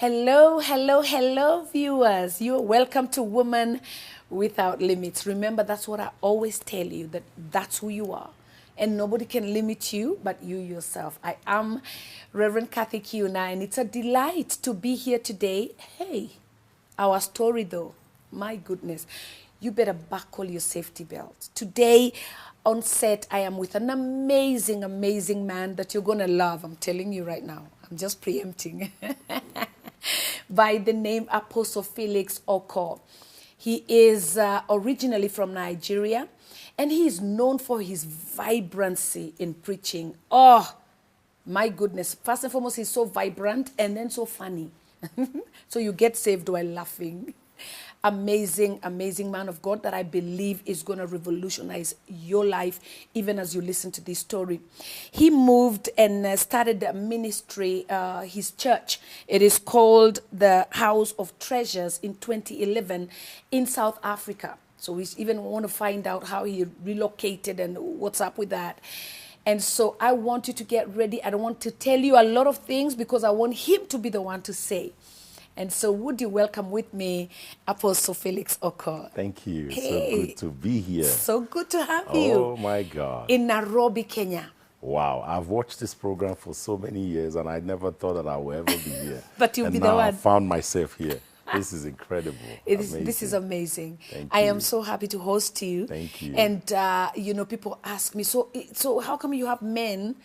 Hello, hello, hello, viewers. You're welcome to Woman Without Limits. Remember, that's what I always tell you, that's who you are. And nobody can limit you but you yourself. I am Reverend Kathy Kiuna, and it's a delight to be here today. Hey, our story though, my goodness, you better buckle your safety belt. Today on set, I am with an amazing, amazing man that you're going to love. I'm telling you right now. I'm just preempting. By the name Apostle Felix Oko. He is originally from Nigeria, and he is known for his vibrancy in preaching. Oh, my goodness. First and foremost, he's so vibrant and then so funny. So you get saved while laughing. Amazing, amazing man of God that I believe is going to revolutionize your life even as you listen to this story. He moved and started a ministry, his church. It is called the House of Treasures in 2011 in South Africa. So we even want to find out how he relocated and what's up with that. And so I want you to get ready. I don't want to tell you a lot of things because I want him to be the one to say. And so would you welcome with me Apostle Felix Oko? Thank you. Hey, so good to be here. So good to have you. Oh, my God. In Nairobi, Kenya. Wow. I've watched this program for so many years, and I never thought that I would ever be here. But you'll and be now the one. I found myself here. This is incredible. This is amazing. Thank I you. am so happy to host you. Thank you. And, people ask me, so how come you have men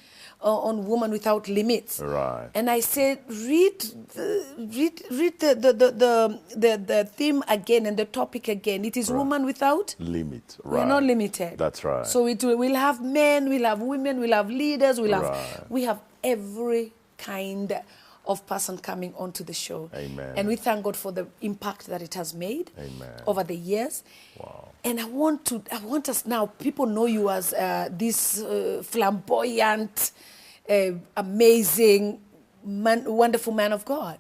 on Woman Without Limits? Right. And I said, read the theme again and the topic again. It is Woman Without Limit. Right. We're not limited. That's right. So we'll have men, we'll have women, we'll have leaders, we have every kind of person coming onto the show. Amen. And we thank God for the impact that it has made. Amen. Over the years. Wow. And I want us now, people know you as this flamboyant, amazing, wonderful man of God.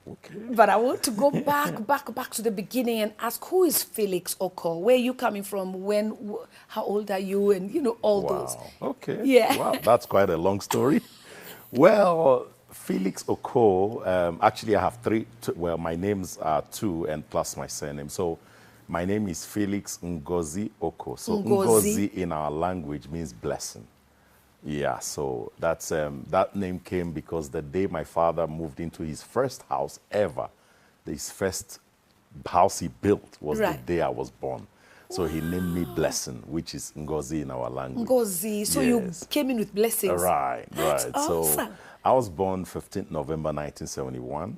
Okay. But I want to go back to the beginning and ask, who is Felix Oko? Where are you coming from? How old are you? And, all those. Okay. Yeah. Wow, that's quite a long story. Well, Felix Oko, actually I have my names are two and plus my surname. So my name is Felix Ngozi Oko. So Ngozi in our language means blessing. Yeah, so that's that name came because the day my father moved into his first house ever, his first house he built was the day I was born. So he named me Blessing, which is Ngozi in our language. Ngozi, so yes. You came in with blessings. Right. That's awesome. So I was born 15th November 1971.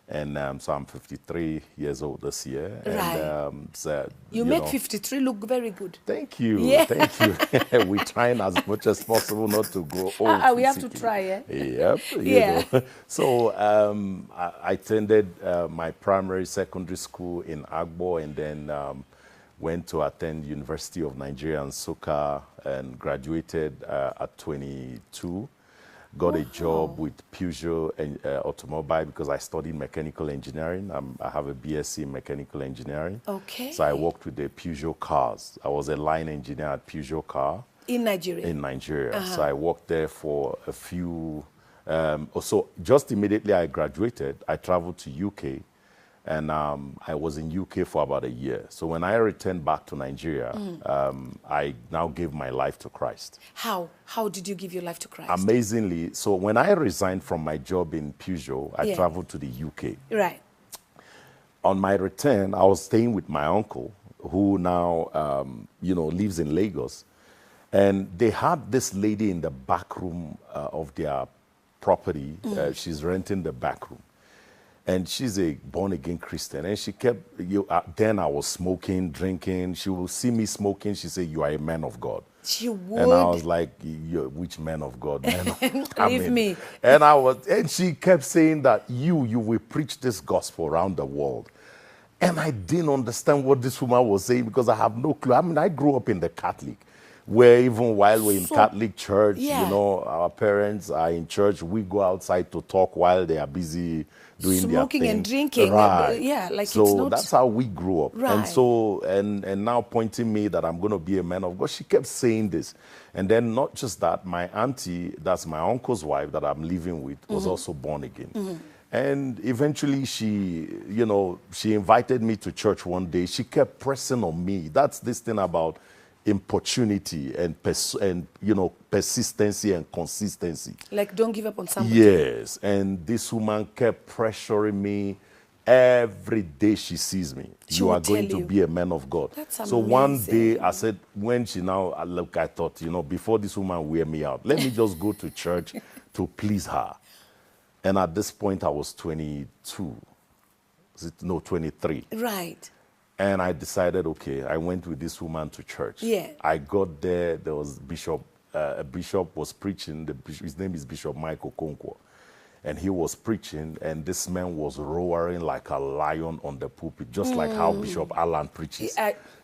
And so I'm 53 years old this year. Right. And, so, you make 53 look very good. Thank you. Yeah. Thank you. We're trying as much as possible not to grow old. We have to try, eh? Yep. Yeah. So I attended my primary secondary school in Agbo and then went to attend University of Nigeria in Nsukka and graduated at 22. Got a job with Peugeot Automobile because I studied mechanical engineering. I have a BSc in mechanical engineering. Okay. So I worked with the Peugeot cars. I was a line engineer at Peugeot car. In Nigeria? In Nigeria. So I worked there for a few... so just immediately I graduated, I traveled to UK. And I was in UK for about a year. So when I returned back to Nigeria, I now gave my life to Christ. How? How did you give your life to Christ? Amazingly. So when I resigned from my job in Peugeot, I traveled to the UK. Right. On my return, I was staying with my uncle, who now, lives in Lagos. And they had this lady in the back room of their property. She's renting the back room. And she's a born-again Christian. And she kept, then I was smoking, drinking. She will see me smoking. She said, "You are a man of God." She would. And I was like, "Which man of God? Leave me. And she kept saying that you will preach this gospel around the world. And I didn't understand what this woman was saying because I have no clue. I mean, I grew up in the Catholic, where even while we're in Catholic church, our parents are in church. We go outside to talk while they are busy doing their smoking thing. And drinking. Right. Like so it's not... that's how we grew up. Right. And so, and now pointing me that I'm going to be a man of God, she kept saying this. And then not just that, my auntie, that's my uncle's wife that I'm living with, was also born again. And eventually she, you know, she invited me to church one day. She kept pressing on me. That's this thing about importunity and, you know, persistency and consistency. Like, don't give up on somebody. Yes. And this woman kept pressuring me. Every day she sees me, you are going to be a man of God. That's so one amazing. day I said, when she now, look, I thought, you know, before this woman wear me out, let me just go to church to please her. And at this point, I was 22. No, 23. Right. And I decided, okay, I went with this woman to church. Yeah. I got there. There was a bishop was preaching. His name is Bishop Michael Konkwo. And he was preaching, and this man was roaring like a lion on the pulpit, just like how Bishop Alan preaches.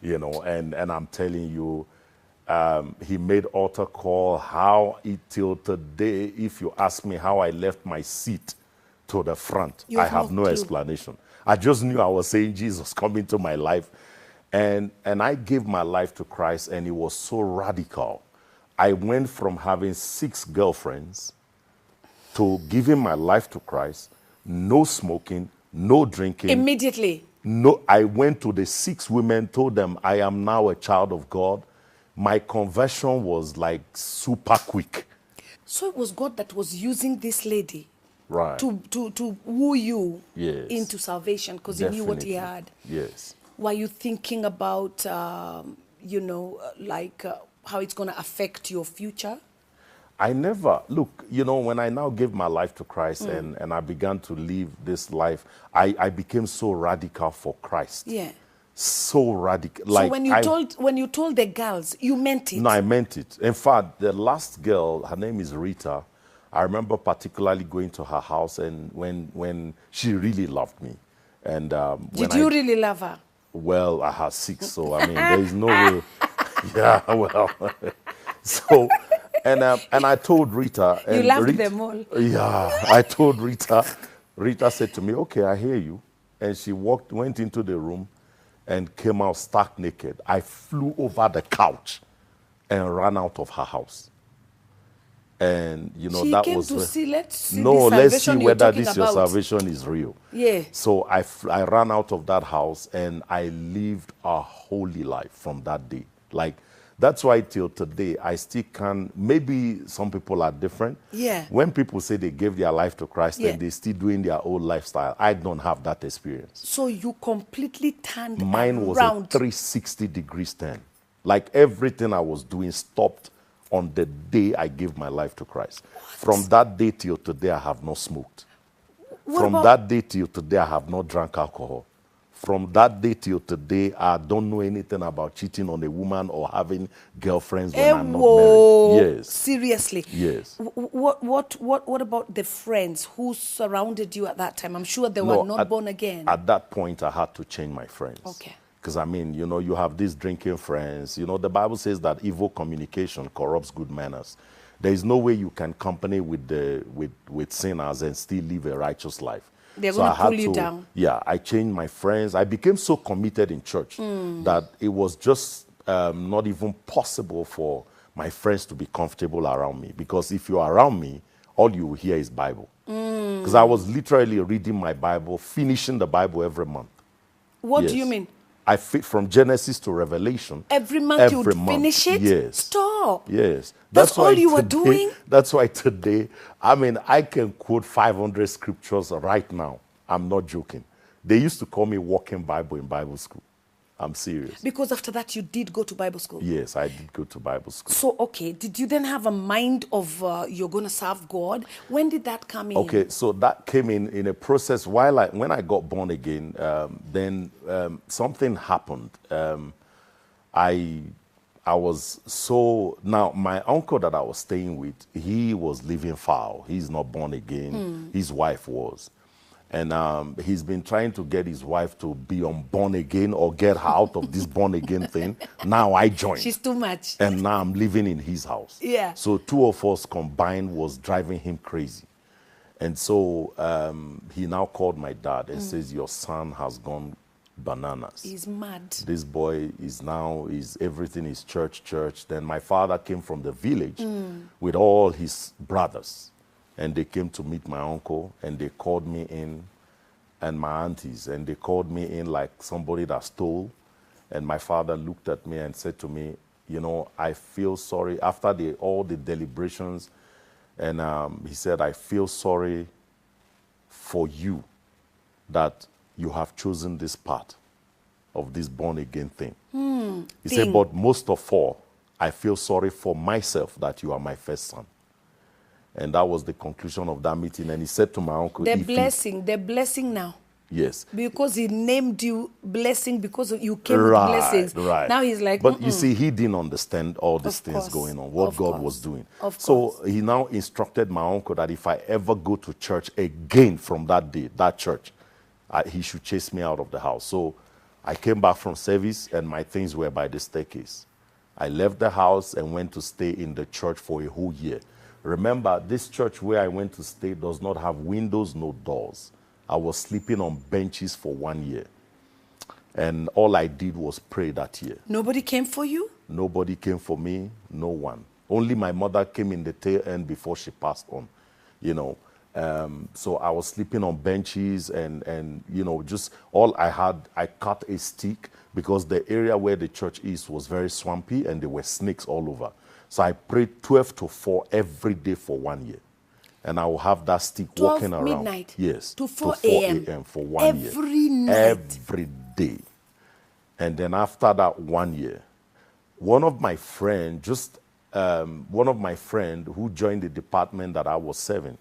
You know, and I'm telling you, he made altar call. How it till today, if you ask me how I left my seat to the front, I have no explanation. I just knew I was saying Jesus come into my life. And I gave my life to Christ, and it was so radical. I went from having 6 girlfriends to giving my life to Christ, no smoking, no drinking. Immediately? No, I went to the 6 women, told them I am now a child of God. My conversion was like super quick. So it was God that was using this lady, right, to woo you, yes, into salvation, because he knew what he had. Yes. Were you thinking about, you know, how it's going to affect your future? I never, look, you know, when I now gave my life to Christ and I began to live this life, I became so radical for Christ. Yeah. So radical. So like when you told the girls, you meant it? No, I meant it. In fact, the last girl, her name is Rita, I remember particularly going to her house and when she really loved me. And Did you really love her? Well, I had 6, so I mean, there is no way. Yeah, well. So... And I told Rita. And you loved them all. Yeah, I told Rita. Rita said to me, okay, I hear you. And she went into the room and came out stark naked. I flew over the couch and ran out of her house. And, you know, she that came was... to see, let's see let's see whether your salvation is real. Yeah. So I ran out of that house and I lived a holy life from that day. Like, that's why till today, I still can, maybe some people are different. Yeah. When people say they gave their life to Christ and they're still doing their old lifestyle, I don't have that experience. So you completely turned Mine around. was a 360-degree turn. Like everything I was doing stopped on the day I gave my life to Christ. What? From that day till today, I have not smoked. From that day till today, I have not drank alcohol. From that day till today, I don't know anything about cheating on a woman or having girlfriends when I'm not married. Yes. Seriously? Yes. What about the friends who surrounded you at that time? I'm sure they were not born again. At that point, I had to change my friends. Okay. Because, I mean, you know, you have these drinking friends. You know, the Bible says that evil communication corrupts good manners. There is no way you can company with sinners and still live a righteous life. They're going to pull you down. Yeah, I changed my friends. I became so committed in church that it was just not even possible for my friends to be comfortable around me. Because if you're around me, all you will hear is Bible. Because I was literally reading my Bible, finishing the Bible every month. What do you mean? I fit from Genesis to Revelation. Every month you would finish it? Yes. Stop. Yes. That's all you were doing? That's why today, I mean, I can quote 500 scriptures right now. I'm not joking. They used to call me Walking Bible in Bible school. I'm serious. Because after that, you did go to Bible school? Yes, I did go to Bible school. So, okay, did you then have a mind of you're going to serve God? When did that come in? Okay, so that came in a process. When I got born again, then something happened. I was so... Now, my uncle that I was staying with, he was living foul. He's not born again. His wife was. And he's been trying to get his wife to be born again or get her out of this born again thing. Now I joined. She's too much. And now I'm living in his house. Yeah. So 2 of us combined was driving him crazy. And so he now called my dad and says, your son has gone bananas. He's mad. This boy everything is church. Then my father came from the village with all his brothers. and they came to meet my uncle, and they called me in, and my aunties, and they called me in like somebody that stole. And my father looked at me and said to me, you know, I feel sorry. After all the deliberations, and he said, I feel sorry for you that you have chosen this path of this born-again thing. He said, but most of all, I feel sorry for myself that you are my first son. And that was the conclusion of that meeting. And he said to my uncle, the blessing now. Yes. Because he named you blessing because you came with blessings. Right. Now he's like, but you see, he didn't understand all these things going on, what God was doing. So he now instructed my uncle that if I ever go to church again from that day, that church, he should chase me out of the house. So I came back from service and my things were by the staircase. I left the house and went to stay in the church for a whole year. Remember, this church where I went to stay does not have windows, no doors. I was sleeping on benches for 1 year. And all I did was pray that year. Nobody came for you? Nobody came for me, no one. Only my mother came in the tail end before she passed on, you know. So I was sleeping on benches and, you know, just all I had, I cut a stick because the area where the church is was very swampy and there were snakes all over. So I prayed 12 to 4 every day for 1 year. And I will have that stick walking around. Midnight? Yes. To 4 a.m. For 1 year. Every night? Every day. And then after that 1 year, one of my friend who joined the department that I was serving,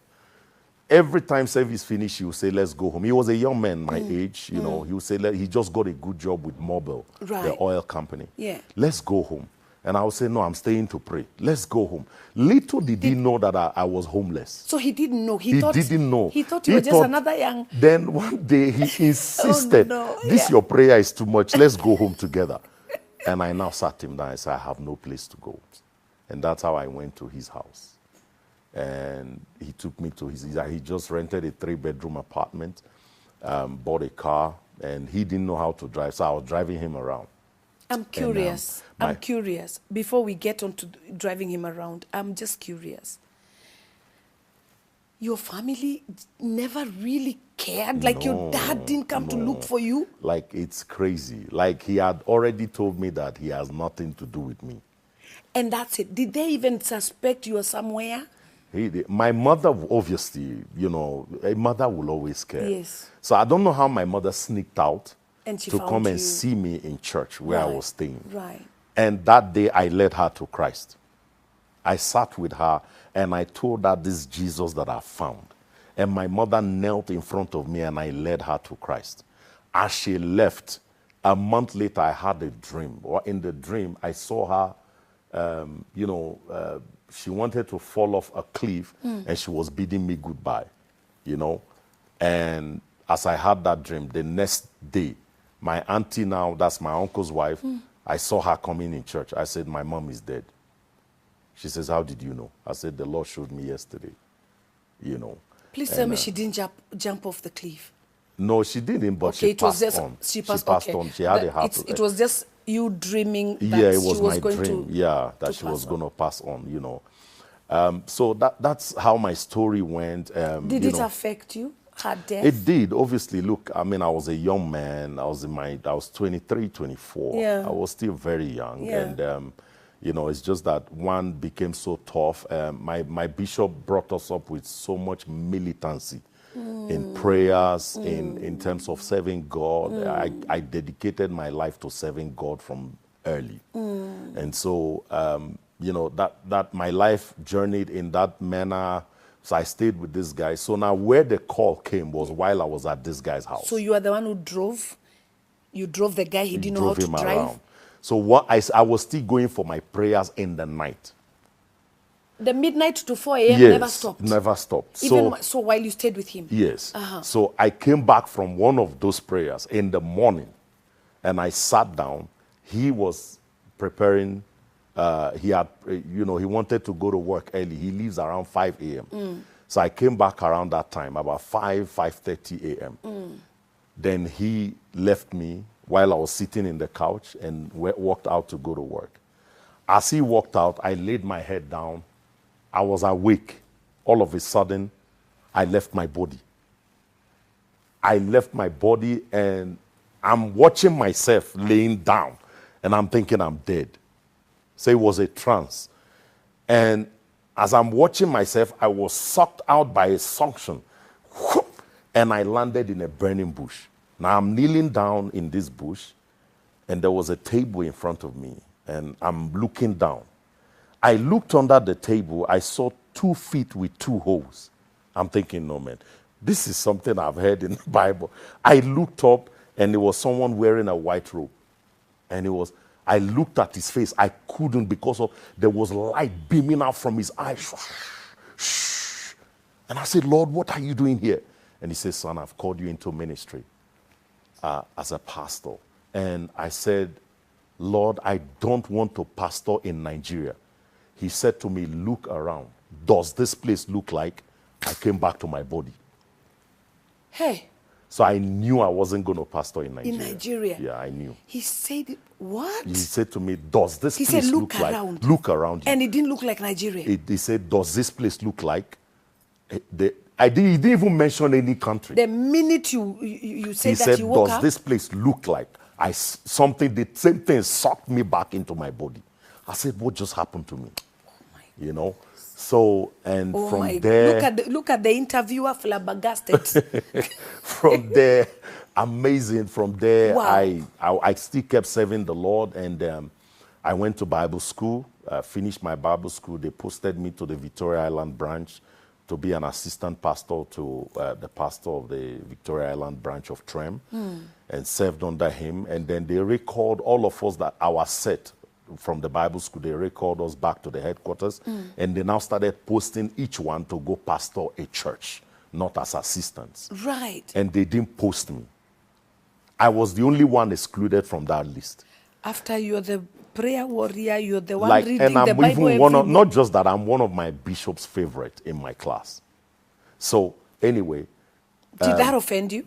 every time service finished, he would say, let's go home. He was a young man my age, you know. He would say, he just got a good job with Mobil, the oil company. Yeah. Let's go home. And I would say, no, I'm staying to pray. Let's go home. Little did he know that I was homeless. So he didn't know. He didn't know. He thought you were just another young... Then one day he insisted, your prayer is too much. Let's go home together. And I now sat him down and said, I have no place to go. And that's how I went to his house. And he took me to he just rented a 3-bedroom apartment, bought a car, and he didn't know how to drive. So I was driving him around. I'm curious. I'm curious. Before we get on to driving him around, I'm just curious. Your family never really cared? Like your dad didn't come to look for you? Like, it's crazy. Like, he had already told me that he has nothing to do with me. And that's it. Did they even suspect you were somewhere? My mother, obviously, you know, a mother will always care. Yes. So I don't know how my mother sneaked out to come and you. see me in church where I was staying. Right. And that day I led her to Christ. I sat with her and I told her this Jesus that I found. And my mother knelt in front of me and I led her to Christ. As she left, a month later I had a dream. Or in the dream, I saw her, she wanted to fall off a cliff and she was bidding me goodbye, you know. And as I had that dream, the next day, my auntie now, that's my uncle's wife, I saw her coming in church. I said, my mom is dead. She says, how did you know? I said, the Lord showed me yesterday, you know. Please tell me she didn't jump off the cliff. No, she didn't, but she passed on. She passed on. She had a heart attack. It was just you dreaming that it was she was my going dream. to that she was going to pass on, you know. So that's how my story went. Did it affect you? Her death? It did, obviously. Look, I mean, I was a young man. I was 23, 24. Yeah. I was still very young. Yeah. And, you know, it's just that one became so tough. My bishop brought us up with so much militancy in prayers, in terms of serving God. I dedicated my life to serving God from early. And so, you know, that my life journeyed in that manner. So I stayed with this guy. So now where the call came was while I was at this guy's house. So you are the one who drove? You drove the guy, he didn't know how to drive? Around. So what I was still going for my prayers in the night. The midnight to 4 a.m. Yes, never stopped? Never stopped. So while you stayed with him? Yes. So I came back from one of those prayers in the morning and I sat down. He was preparing. He wanted to go to work early. He leaves around 5 a.m. So I came back around that time, about 5:30 a.m. Then he left me while I was sitting in the couch and walked out to go to work. As he walked out, I laid my head down. I was awake. all of a sudden, I left my body. I left my body, and I'm watching myself laying down, and I'm thinking I'm dead. So it was a trance. And as I'm watching myself, I was sucked out by a suction, whoop, and I landed in a burning bush. Now I'm kneeling down in this bush, and there was a table in front of me, and I'm looking down. I looked under the table. I saw 2 feet with 2 holes. I'm thinking, no, man, this is something I've heard in the Bible. I looked up, and it was someone wearing a white robe. And I looked at his face. I couldn't, because there was light beaming out from his eyes. And I said, Lord, what are you doing here? And he said, son, I've called you into ministry as a pastor. And I said, Lord, I don't want to pastor in Nigeria. He said to me, look around. Does this place look like? I came back to my body. Hey. So I knew I wasn't going to pastor in Nigeria. In Nigeria? Yeah, I knew. He said, what? He said to me, does this place look around. like? Look around you. And it didn't look like Nigeria. He said, does this place look like? He didn't even mention any country. The minute you said he that said, you woke does up? this place look like? The same thing sucked me back into my body. I said, what just happened to me? Oh my you know? So, and oh from my there... Look at the interviewer flabbergasted. From there, amazing. From there, Wow. I still kept serving the Lord, and I went to Bible school, finished my Bible school. They posted me to the Victoria Island branch to be an assistant pastor to the pastor of the Victoria Island branch of Trem, and served under him. And then they recalled all of us that our set from the Bible school, they recalled us back to the headquarters, and they now started posting each one to go pastor a church, not as assistants. Right. And they didn't post me. I was the only one excluded from that list. After you're the prayer warrior, you're the one Like, reading and I'm the Bible even every not just that, I'm one of my bishop's favorite in my class. So anyway. Did that offend you?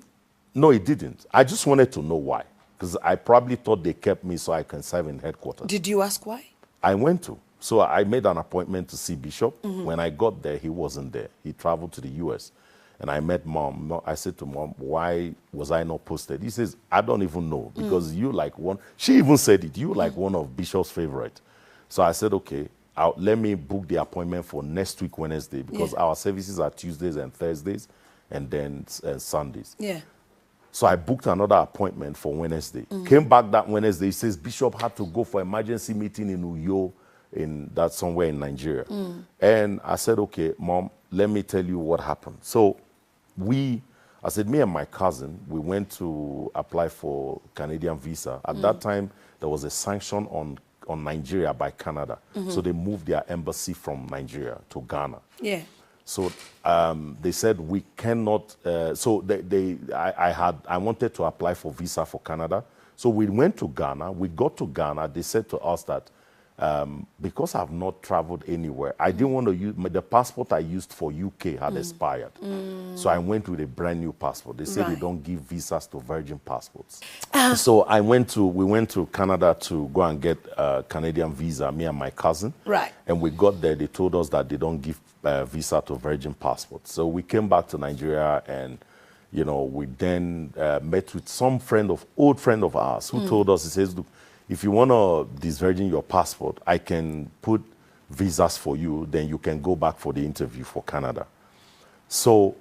No, it didn't. I just wanted to know why. Because I probably thought they kept me so I can serve in headquarters. Did you ask why? I went to. So I made an appointment to see Bishop. When I got there, he wasn't there. He traveled to the U.S. And I met Mom. I said to Mom, why was I not posted? He says, I don't even know. Because you like one. She even said it. You like one of Bishop's favorite. So I said, okay, let me book the appointment for next week, Wednesday. Because our services are Tuesdays and Thursdays. And then Sundays. Yeah. So I booked another appointment for Wednesday. Came back that Wednesday. He says Bishop had to go for emergency meeting in Uyo, that's somewhere in Nigeria. And I said, okay, Mom, let me tell you what happened. So me and my cousin, we went to apply for Canadian visa. At that time, there was a sanction on Nigeria by Canada. So they moved their embassy from Nigeria to Ghana. Yeah. So they said we cannot. So I wanted to apply for visa for Canada. So we went to Ghana. We got to Ghana. They said to us that because I've not traveled anywhere, I didn't want to use the passport I used for UK had expired. So I went with a brand new passport. They said they don't give visas to virgin passports. So we went to Canada to go and get a Canadian visa, me and my cousin. Right. And we got there, they told us that they don't give visa to virgin passports. So we came back to Nigeria, and we then met with some old friend of ours who told us, he says, look, if you want to disvirgin your passport, I can put visas for you, then you can go back for the interview for Canada. So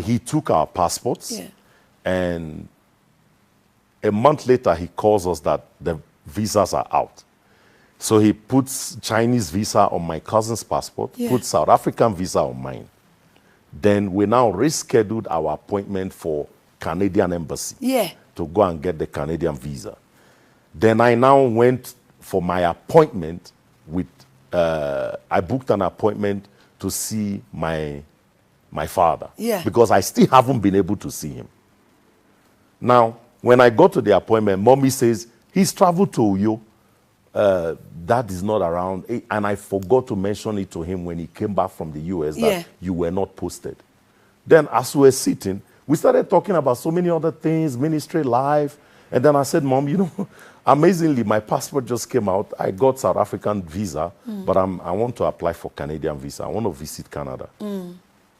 he took our passports, and a month later he calls us that the visas are out. So he puts Chinese visa on my cousin's passport, puts South African visa on mine. Then we now rescheduled our appointment for Canadian embassy to go and get the Canadian visa. Then I now went for my appointment with, I booked an appointment to see my father. Because I still haven't been able to see him. Now, when I got to the appointment, Mommy says, he's traveled to Uyo. That is not around. And I forgot to mention it to him when he came back from the US that you were not posted. Then as we were sitting, we started talking about so many other things, ministry, life. And then I said, Mom, Amazingly, my passport just came out. I got South African visa, but I want to apply for Canadian visa. I want to visit Canada.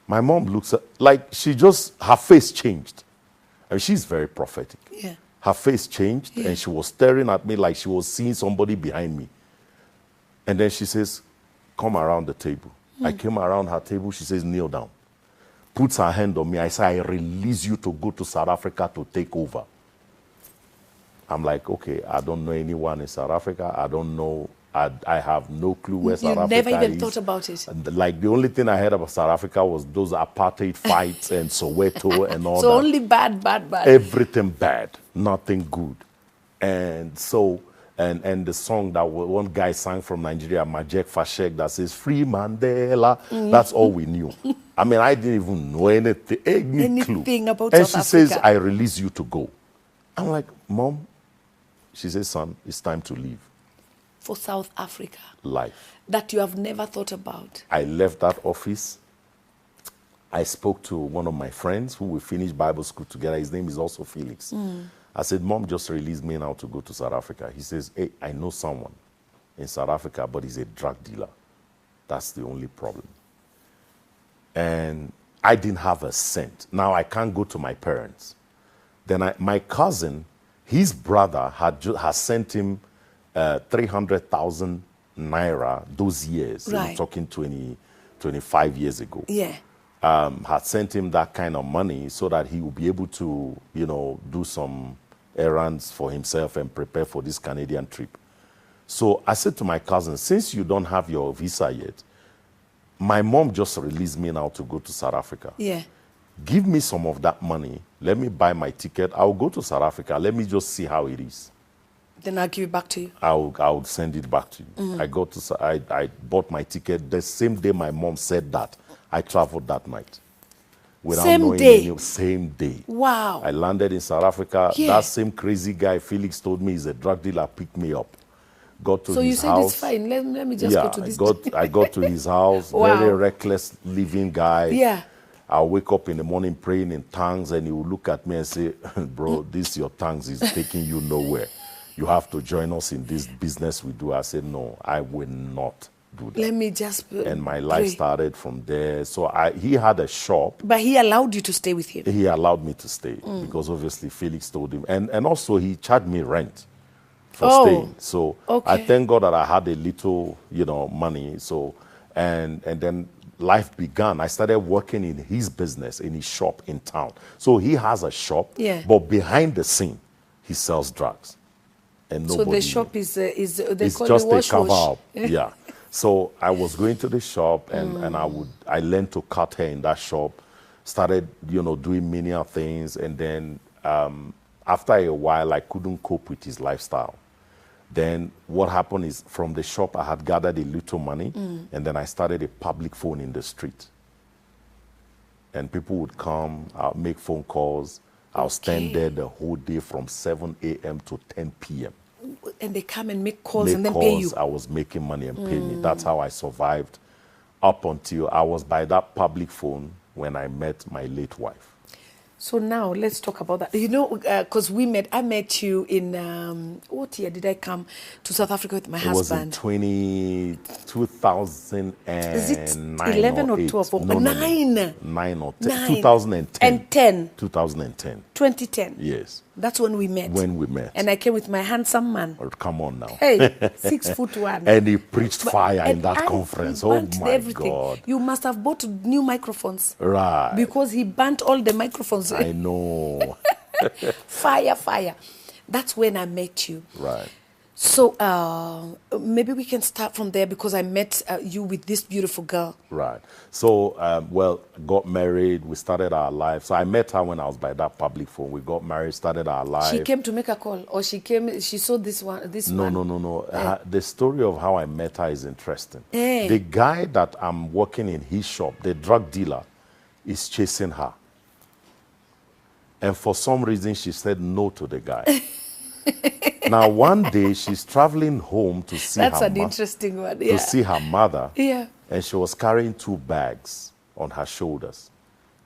My mom looks like her face changed. I mean, she's very prophetic. Yeah. Her face changed, and she was staring at me like she was seeing somebody behind me. And then she says, come around the table. I came around her table. She says, kneel down. Puts her hand on me. I say, I release you to go to South Africa to take over. I'm like, okay, I don't know anyone in South Africa. I don't know. I have no clue where South Africa is. You never even thought about it? And like, the only thing I heard about South Africa was those apartheid fights and Soweto and all that. So only bad. Everything bad, nothing good. And so, and the song that one guy sang from Nigeria, Majek Fashek, that says, Free Mandela, that's all we knew. I mean, I didn't even know anything clue. About and South she Africa. says, I release you to go. I'm like, Mom, she says, son, it's time to leave. For South Africa. Life. That you have never thought about. I left that office. I spoke to one of my friends who we finished Bible school together. His name is also Felix. I said, Mom, just released me now to go to South Africa. He says, hey, I know someone in South Africa, but he's a drug dealer. That's the only problem. And I didn't have a cent. Now I can't go to my parents. Then my cousin, his brother has sent him 300,000 naira those years. Right. I'm talking 25 years ago. Yeah. Had sent him that kind of money so that he would be able to, do some errands for himself and prepare for this Canadian trip. So I said to my cousin, since you don't have your visa yet, my mom just released me now to go to South Africa. Yeah. Give me some of that money. Let me buy my ticket. I'll go to South Africa. Let me just see how it is. Then I'll give it back to you. I'll send it back to you. I bought my ticket. The same day my mom said that, I traveled that night. Same day? Same day. Wow. I landed in South Africa. Yeah. That same crazy guy, Felix, told me he's a drug dealer, picked me up. Got to his house. So you said it's fine. Let me just go to this. I got to his house. Wow. Very reckless living guy. Yeah. I'll wake up in the morning praying in tongues, and he will look at me and say, bro, your tongues is taking you nowhere. You have to join us in this business we do. I said, no, I will not do that. Let me just And my life started from there. So he had a shop. But he allowed you to stay with him? He allowed me to stay because obviously Felix told him. And also he charged me rent for staying. So I thank God that I had a little, money. So, and then life began. I started working in his business, in his shop in town. So he has a shop, but behind the scene, he sells drugs. And so the shop is it's just a cover up. Yeah. So I was going to the shop, and I learned to cut hair in that shop. Started doing many things, and then after a while I couldn't cope with his lifestyle. Then what happened is, from the shop I had gathered a little money, and then I started a public phone in the street. And people would come, I'll make phone calls. I'll stand there the whole day from 7 a.m. to 10 p.m. And they come and make calls and then pay you? I was making money and paying me. That's how I survived up until I was by that public phone when I met my late wife. So now let's talk about that. Because I met you in, what year did I come to South Africa with my husband? It was in 2009. Is it 11 or 12? Or 9? 9 or 10. 2010. And 10? 2010. 2010? Yes. That's when we met. When we met. And I came with my handsome man. Oh, come on now. Hey, 6'1". And he preached fire in that conference. Oh my God. You must have bought new microphones. Right. Because he burnt all the microphones. I know. Fire. That's when I met you. Right. So maybe we can start from there, because I met you with this beautiful girl. Right. So, got married. We started our life. So I met her when I was by that public phone. We got married, started our life. She came to make a call, or she saw this one? No. The story of how I met her is interesting. The guy that I'm working in his shop, the drug dealer, is chasing her. And for some reason, she said no to the guy. Now, one day, she's traveling home to see That's an interesting one. Yeah. To see her mother. Yeah. And she was carrying 2 bags on her shoulders,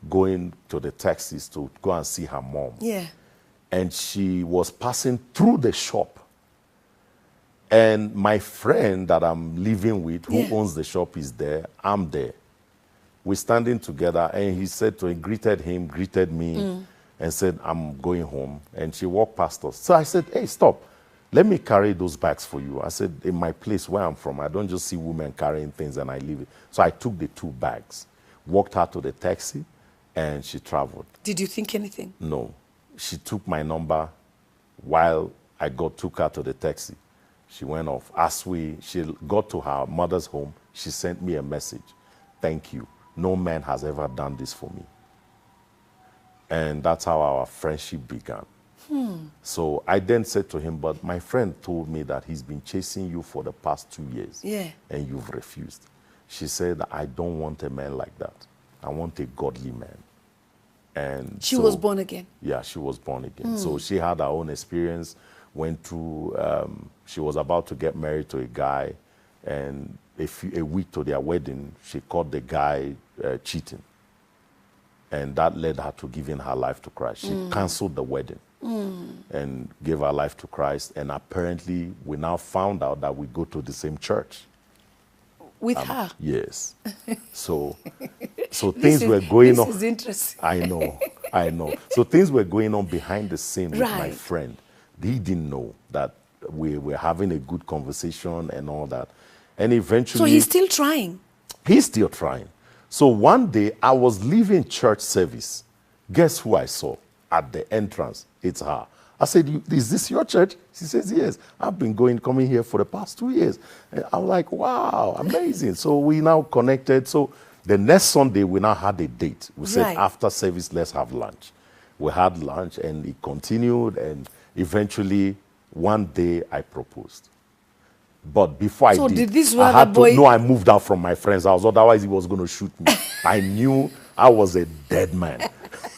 going to the taxis to go and see her mom. Yeah. And she was passing through the shop And my friend that I'm living with, who Yeah. owns the shop, is there. I'm there. We're standing together, and he said to him, greeted me, and said, I'm going home. And she walked past us. So I said, hey, stop. Let me carry those bags for you. I said, in my place where I'm from, I don't just see women carrying things and I leave it. So I took the 2 bags, walked her to the taxi, and she traveled. Did you think anything? No. She took my number while I took her to the taxi. She went off. As she got to her mother's home, she sent me a message. Thank you. No man has ever done this for me. And that's how our friendship began. So I then said to him, but my friend told me that he's been chasing you for the past 2 years. Yeah. And you've refused. She said, I don't want a man like that. I want a godly man. And She was born again. Yeah, she was born again. So she had her own experience, went through, she was about to get married to a guy, and a week to their wedding, she caught the guy cheating. And that led her to giving her life to Christ. She canceled the wedding and gave her life to Christ. And apparently, we now found out that we go to the same church. With her? Yes. So things were going on. This is interesting. I know. So things were going on behind the scene with my Right. friend. He didn't know that we were having a good conversation and all that. And eventually... So he's still trying? He's still trying. So one day, I was leaving church service. Guess who I saw at the entrance? It's her. I said, is this your church? She says, yes. I've been coming here for the past 2 years. And I'm like, wow, amazing. So we now connected. So the next Sunday, we now had a date. We said, Right. after service, let's have lunch. We had lunch, and it continued. And eventually, one day, I proposed. But before I So did, did this I other had boy- to, no, I moved out from my friend's house. Otherwise, he was going to shoot me. I knew I was a dead man.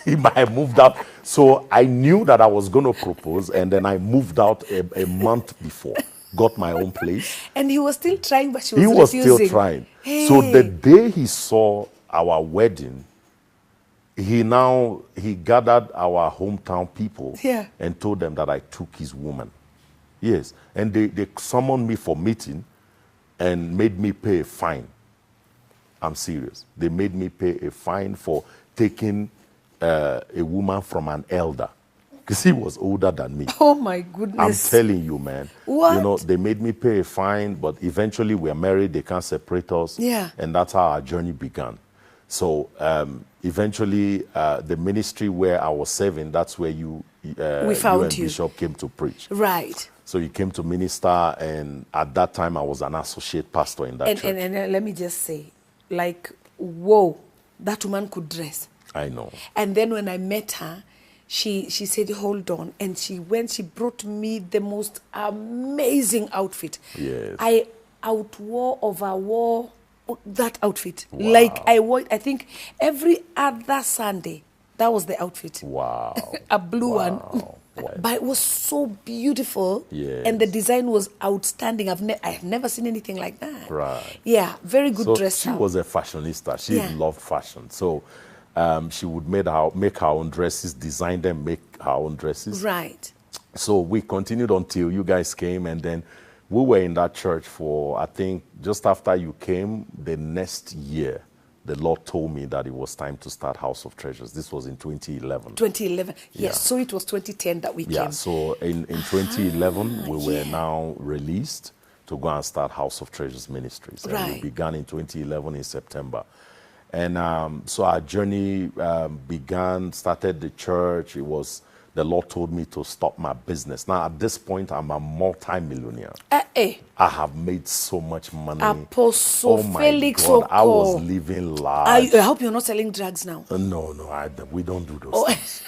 I moved out. So I knew that I was going to propose, and then I moved out a month before. Got my own place. And he was still trying, but she was He was refusing. still trying. Hey. So the day he saw our wedding, he gathered our hometown people Yeah. and told them that I took his woman. Yes. And they summoned me for meeting and made me pay a fine. I'm serious. They made me pay a fine for taking a woman from an elder, because he was older than me. Oh my I'm goodness. telling you, man. What? You know, they made me pay a fine, but eventually we're married. They can't separate us. Yeah. And that's how our journey began. So eventually, the ministry where I was serving, that's where you found and you. Bishop came to preach. Right. So you came to minister, and at that time I was an associate pastor in that And, church. and let me just say, like, whoa, that woman could dress. I know. And then when I met her, she said, hold on. And she brought me the most amazing outfit. Yes. I overwore that outfit. Like I wore, I think every other Sunday, that was the outfit. Wow. A blue one. Wow. But it was so beautiful. Yes. And the design was outstanding. I have never seen anything like that. Right. Yeah, very good So dress. she was a fashionista. She Yeah. loved fashion. So she would make her own dresses, design them, make her own dresses. Right. So we continued until you guys came, and then we were in that church for, I think, just after you came, the next year, the Lord told me that it was time to start House of Treasures. This was in 2011. 2011. Yes, Yeah. so it was 2010 that we Yeah, came. so in 2011, we were yeah. now released to go and start House of Treasures Ministries. And we Right. began in 2011 in September. And so our journey started the church. The Lord told me to stop my business. Now, at this point, I'm a multi-millionaire. I have made so much money. Apostle Oh my Felix God, I was Oko. living large. I hope you're not selling drugs now. No, we don't do those things.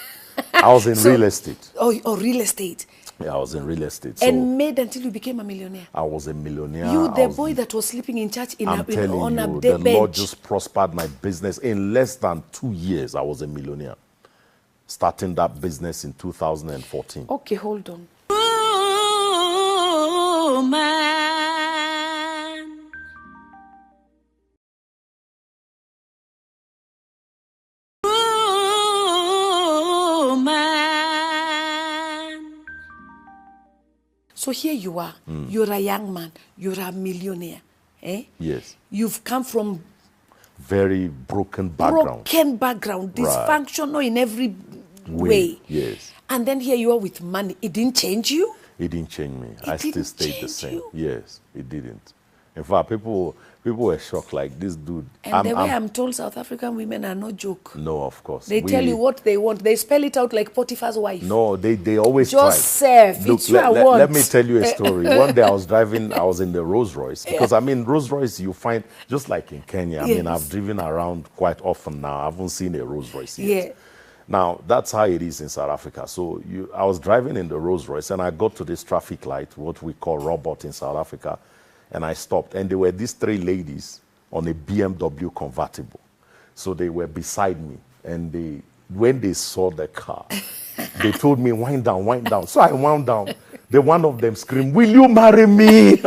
I was in real estate. Oh, real estate. Yeah, I was in real estate. So And made until you became a millionaire. I was a millionaire. You, the I was- boy that was sleeping in church I'm telling on a you, bench. the Lord just prospered my business. In less than 2 years, I was a millionaire. Starting that business in 2014. Okay, hold on. So here you are. You're a young man. You're a millionaire. Eh? Yes. You've come from Very broken background. Dysfunctional in every way. Yes. And then here you are with money. It didn't change you? It didn't change me. It I still didn't stayed the change same. you? Yes, it didn't. In fact, people were shocked, like, this dude. And the way I'm told, South African women are no joke. No, of course. They tell you what they want. They spell it out like Potiphar's wife. No, they always try. Joseph, Look, it's what I want. let me tell you a story. One day I was in the Rolls Royce. Because, I mean, Rolls Royce, you find, just like in Kenya, I mean, I've driven around quite often now. I haven't seen a Rolls Royce yet. Yeah. Now, that's how it is in South Africa. So I was driving in the Rolls Royce, and I got to this traffic light, what we call robot in South Africa, and I stopped. And there were these 3 ladies on a BMW convertible. So they were beside me, and when they saw the car, they told me, wind down, wind down. So I wound down. Then one of them screamed, will you marry me?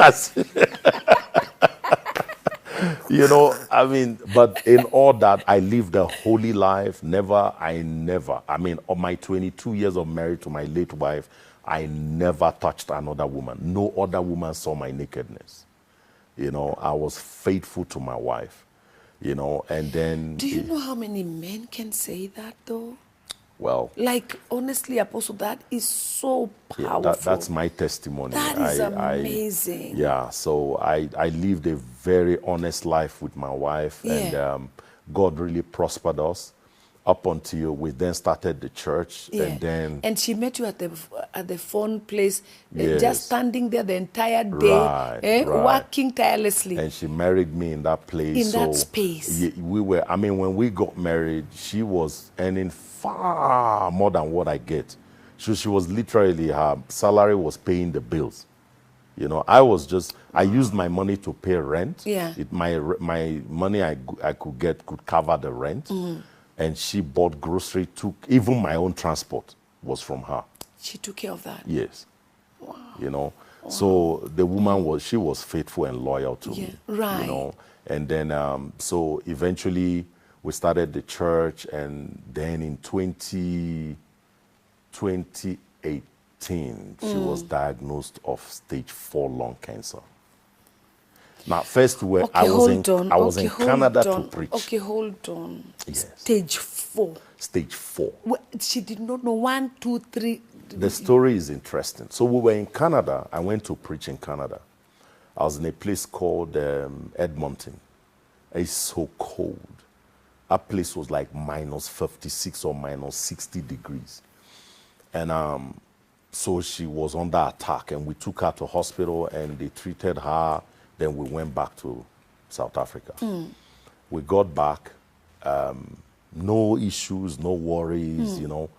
You know, I mean, but in all that, I lived a holy life. I mean, on my 22 years of marriage to my late wife, I never touched another woman. No other woman saw my nakedness. You know, I was faithful to my wife, you know, and then... Do you know how many men can say that, though? Well... Like, honestly, Apostle, that is so powerful. Yeah, that's my testimony. That is amazing. Yeah, so I lived a very honest life with my wife, and God really prospered us up until we then started the church, and then... And she met you at the phone place, Yes. just standing there the entire day, working tirelessly. And she married me in that place. In that space. I mean, when we got married, she was earning far more than what I get. She was literally, her salary was paying the bills. You know, I used my money to pay rent. Yeah. My money I could get could cover the rent. And she bought grocery, even my own transport was from her. She took care of that? Yes. Wow. You know, so the woman she was faithful and loyal to me. Right. You know, and then, so eventually we started the church, and then in 2018, she was diagnosed of stage 4 lung cancer. Now, first, I was in Canada to preach. Okay, hold on. Yes. Stage 4. Stage 4. Well, she did not know 1, 2, 3. The story is interesting. So we were in Canada. I went to preach in Canada. I was in a place called Edmonton. It's so cold. That place was like minus 56 or minus 60 degrees. And so she was under attack, and we took her to hospital, and they treated her. Then we went back to South Africa. We got back, no issues, no worries, you know.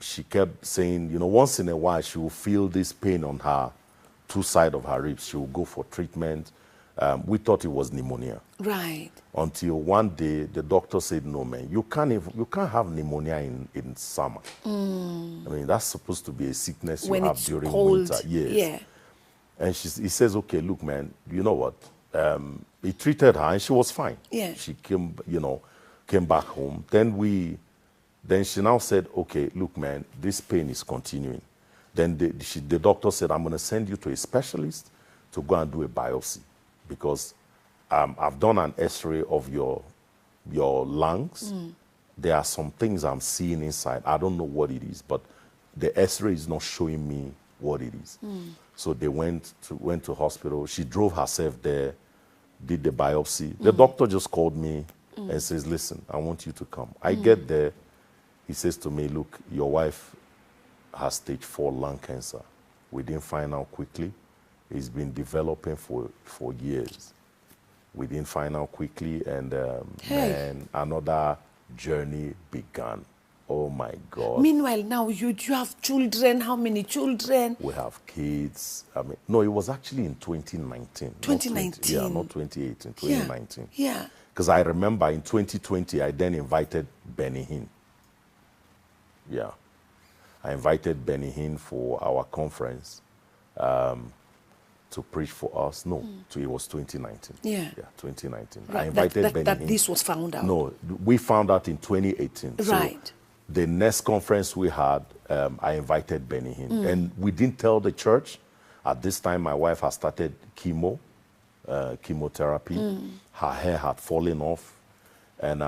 She kept saying, you know, once in a while she will feel this pain on her 2 sides of her ribs. She will go for treatment. We thought it was pneumonia. Right. Until one day the doctor said, no, man, you can't have pneumonia in summer. I mean, that's supposed to be a sickness you have during winter. Yes. Yeah. And he says, okay, look, man, you know what? He treated her, and she was fine. Yeah. She came back home. Then she now said, okay, look, man, this pain is continuing. Then the doctor said, I'm going to send you to a specialist to go and do a biopsy, because I've done an X-ray of your lungs. There are some things I'm seeing inside. I don't know what it is, but the X-ray is not showing me what it is. So they went to hospital. She drove herself there, did the biopsy. The doctor just called me and says, listen, I want you to come. I get there. He says to me, look, your wife has stage 4 lung cancer. We didn't find out quickly. It's been developing for years. We didn't find out quickly, and man, another journey began. Oh my God. Meanwhile, now you have children. How many children? We have kids. I mean, no, it was actually in 2019. 2019. Not 2018, 2019. Yeah. Because I remember in 2020, I then invited Benny Hinn. Yeah. I invited Benny Hinn for our conference to preach for us. No, it was 2019. Yeah. Yeah, 2019. Right. I invited Benny Hinn. That this was found out. No, we found out in 2018. Right. So the next conference we had, I invited Benny Hinn. And we didn't tell the church. At this time, my wife had started chemotherapy. Her hair had fallen off. And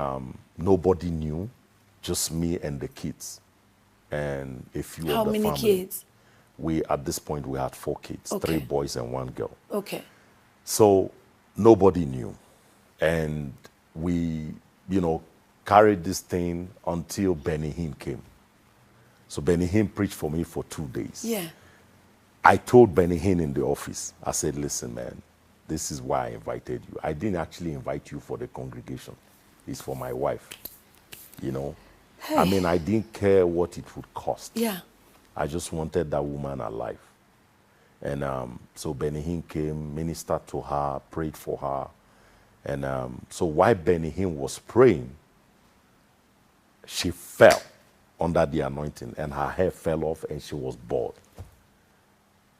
nobody knew, just me and the kids. And a few How of the many family. kids? At this point, we had 4 kids, Okay. 3 boys and 1 girl. Okay. So nobody knew. And we, carried this thing until Benny Hinn came. So Benny Hinn preached for me for 2 days. Yeah. I told Benny Hinn in the office, I said, listen, man, this is why I invited you. I didn't actually invite you for the congregation. It's for my wife, Hey. I mean, I didn't care what it would cost. Yeah. I just wanted that woman alive. And so Benny Hinn came, ministered to her, prayed for her. And so while Benny Hinn was praying, she fell under the anointing and her hair fell off and she was bald.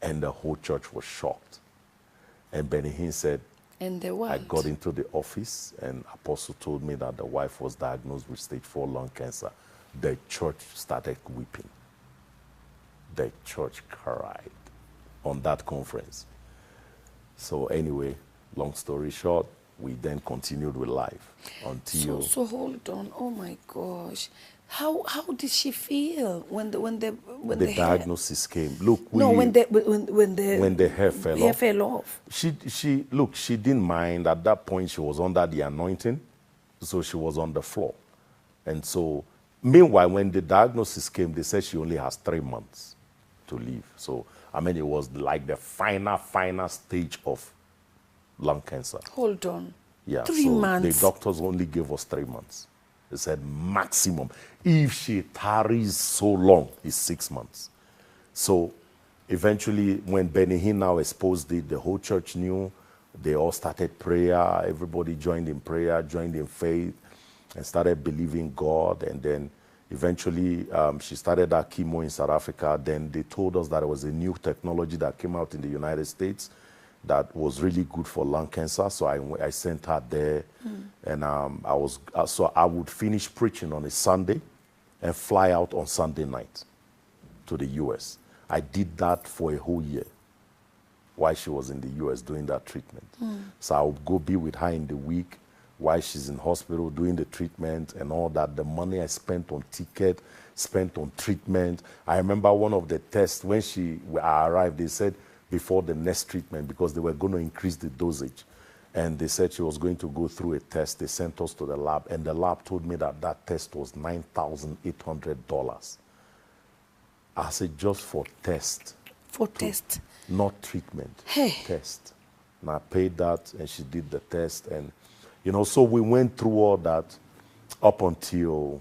And the whole church was shocked. And Benny Hinn said, And they what? I got into the office and Apostle told me that the wife was diagnosed with stage 4 lung cancer. The church started weeping. The church cried on that conference. So anyway, long story short, we then continued with life until So hold on. Oh my gosh. How did she feel when the diagnosis came? Look, when the hair fell hair off. fell off. She didn't mind. At that point, she was under the anointing, so she was on the floor. And so, meanwhile, when the diagnosis came, they said she only has 3 months to live. So, I mean, it was like the final stage of lung cancer. Hold on. Yeah, 3 so months. the doctors only gave us 3 months. They said maximum. If she tarries so long, it's 6 months. So eventually, when Benny Hinn now exposed it, the whole church knew. They all started prayer. Everybody joined in prayer, joined in faith, and started believing God. And then eventually, she started that chemo in South Africa. Then they told us that there was a new technology that came out in the United States that was really good for lung cancer. So I sent her there. And I would finish preaching on a Sunday and fly out on Sunday night to the U.S. I did that for a whole year while she was in the U.S. doing that treatment. So I would go be with her in the week while she's in hospital doing the treatment and all that. The money I spent on ticket, spent on treatment. I remember one of the tests when I arrived, they said before the next treatment, because they were going to increase the dosage. And they said she was going to go through a test. They sent us to the lab, and the lab told me that that test was $9,800. I said, just for test. For test. Not treatment. Hey. Test. And I paid that, and she did the test. And, so we went through all that up until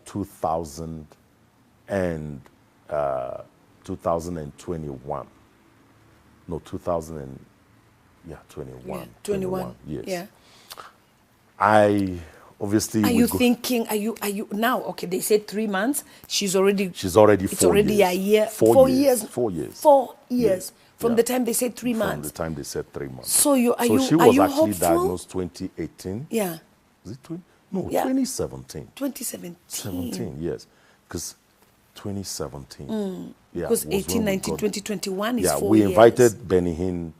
2021. No, 2021. Yeah, 21. Yes. Yeah. I obviously. Are you thinking? Are you now? Okay, they said 3 months. She's already. She's already. It's 4 already years. a year. 4 years. 4 years. 4 years. 4 years from Yeah. the time they said 3 months. From the time they said 3 months. So she was actually hopeful? diagnosed 2018. Yeah. Is it 20? No, Yeah. 2017. 2017. 17, yes. Because 2017. Yeah. Because was when 18, we 19, got- 2021 is Yeah, 4 we years. invited Benny Hinn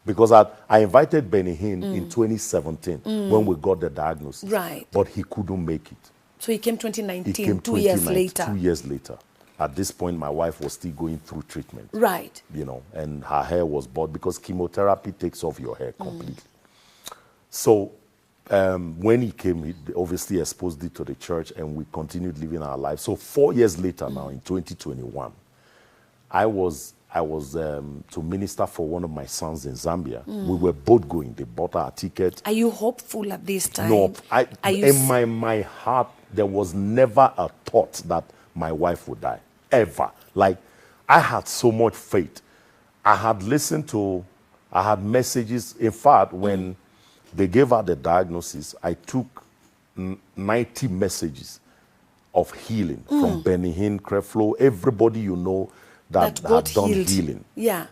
because I invited Benny Hinn in 2017 when we got the diagnosis. Right. But he couldn't make it. So he came 2019, He came 2 years 2019, later. 2 years later. At this point, my wife was still going through treatment. Right. And her hair was bald because chemotherapy takes off your hair completely. So when he came, he obviously exposed it to the church, and we continued living our life. So 4 years later now, in 2021, I was to minister for one of my sons in Zambia. We were both going. They bought our ticket. Are you hopeful at this time? No, Are you in my heart, there was never a thought that my wife would die, ever. Like, I had so much faith. I had messages. In fact, when they gave her the diagnosis, I took 90 messages of healing from Benny Hinn, Creflo, everybody that got had done healed. healing. Yeah.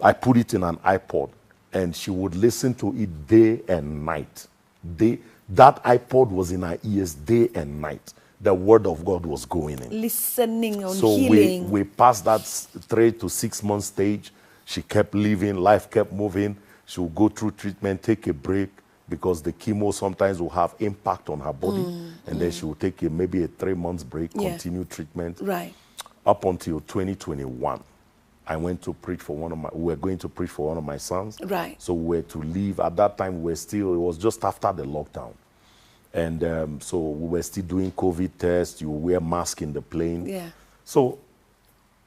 I put it in an iPod, and she would listen to it day and night. That iPod was in her ears day and night. the word of God was going in. Listening on So healing. we passed that 3 to 6 month stage. She kept living, life kept moving. She would go through treatment, take a break, because the chemo sometimes will have impact on her body. And then she will take maybe a 3 months break, continue treatment. Right. Up until 2021. I went to preach for we were going to preach for one of my sons. Right. So we were to leave. At that time, it was just after the lockdown. And so we were still doing COVID tests. You wear mask in the plane. Yeah. So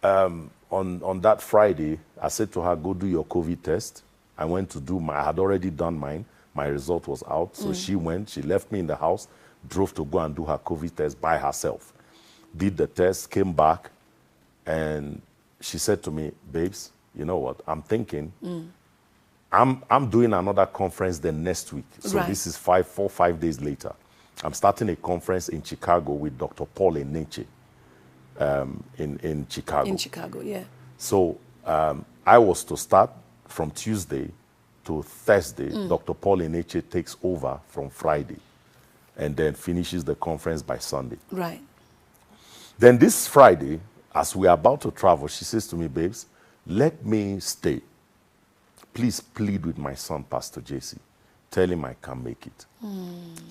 on that Friday, I said to her, go do your COVID test. I went to do I had already done mine. My result was out. So she went, she left me in the house, drove to go and do her COVID test by herself. Did the test, came back, and she said to me, babes, you know what, I'm thinking, I'm doing another conference the next week. So this is 4 or 5 days later. I'm starting a conference in Chicago with Dr. Paul Eneche in Chicago. In Chicago, yeah. So I was to start from Tuesday to Thursday. Dr. Paul Eneche takes over from Friday and then finishes the conference by Sunday. Right. Then this Friday, as we are about to travel, she says to me, babes, let me stay. Please plead with my son, Pastor JC. Tell him I can make it.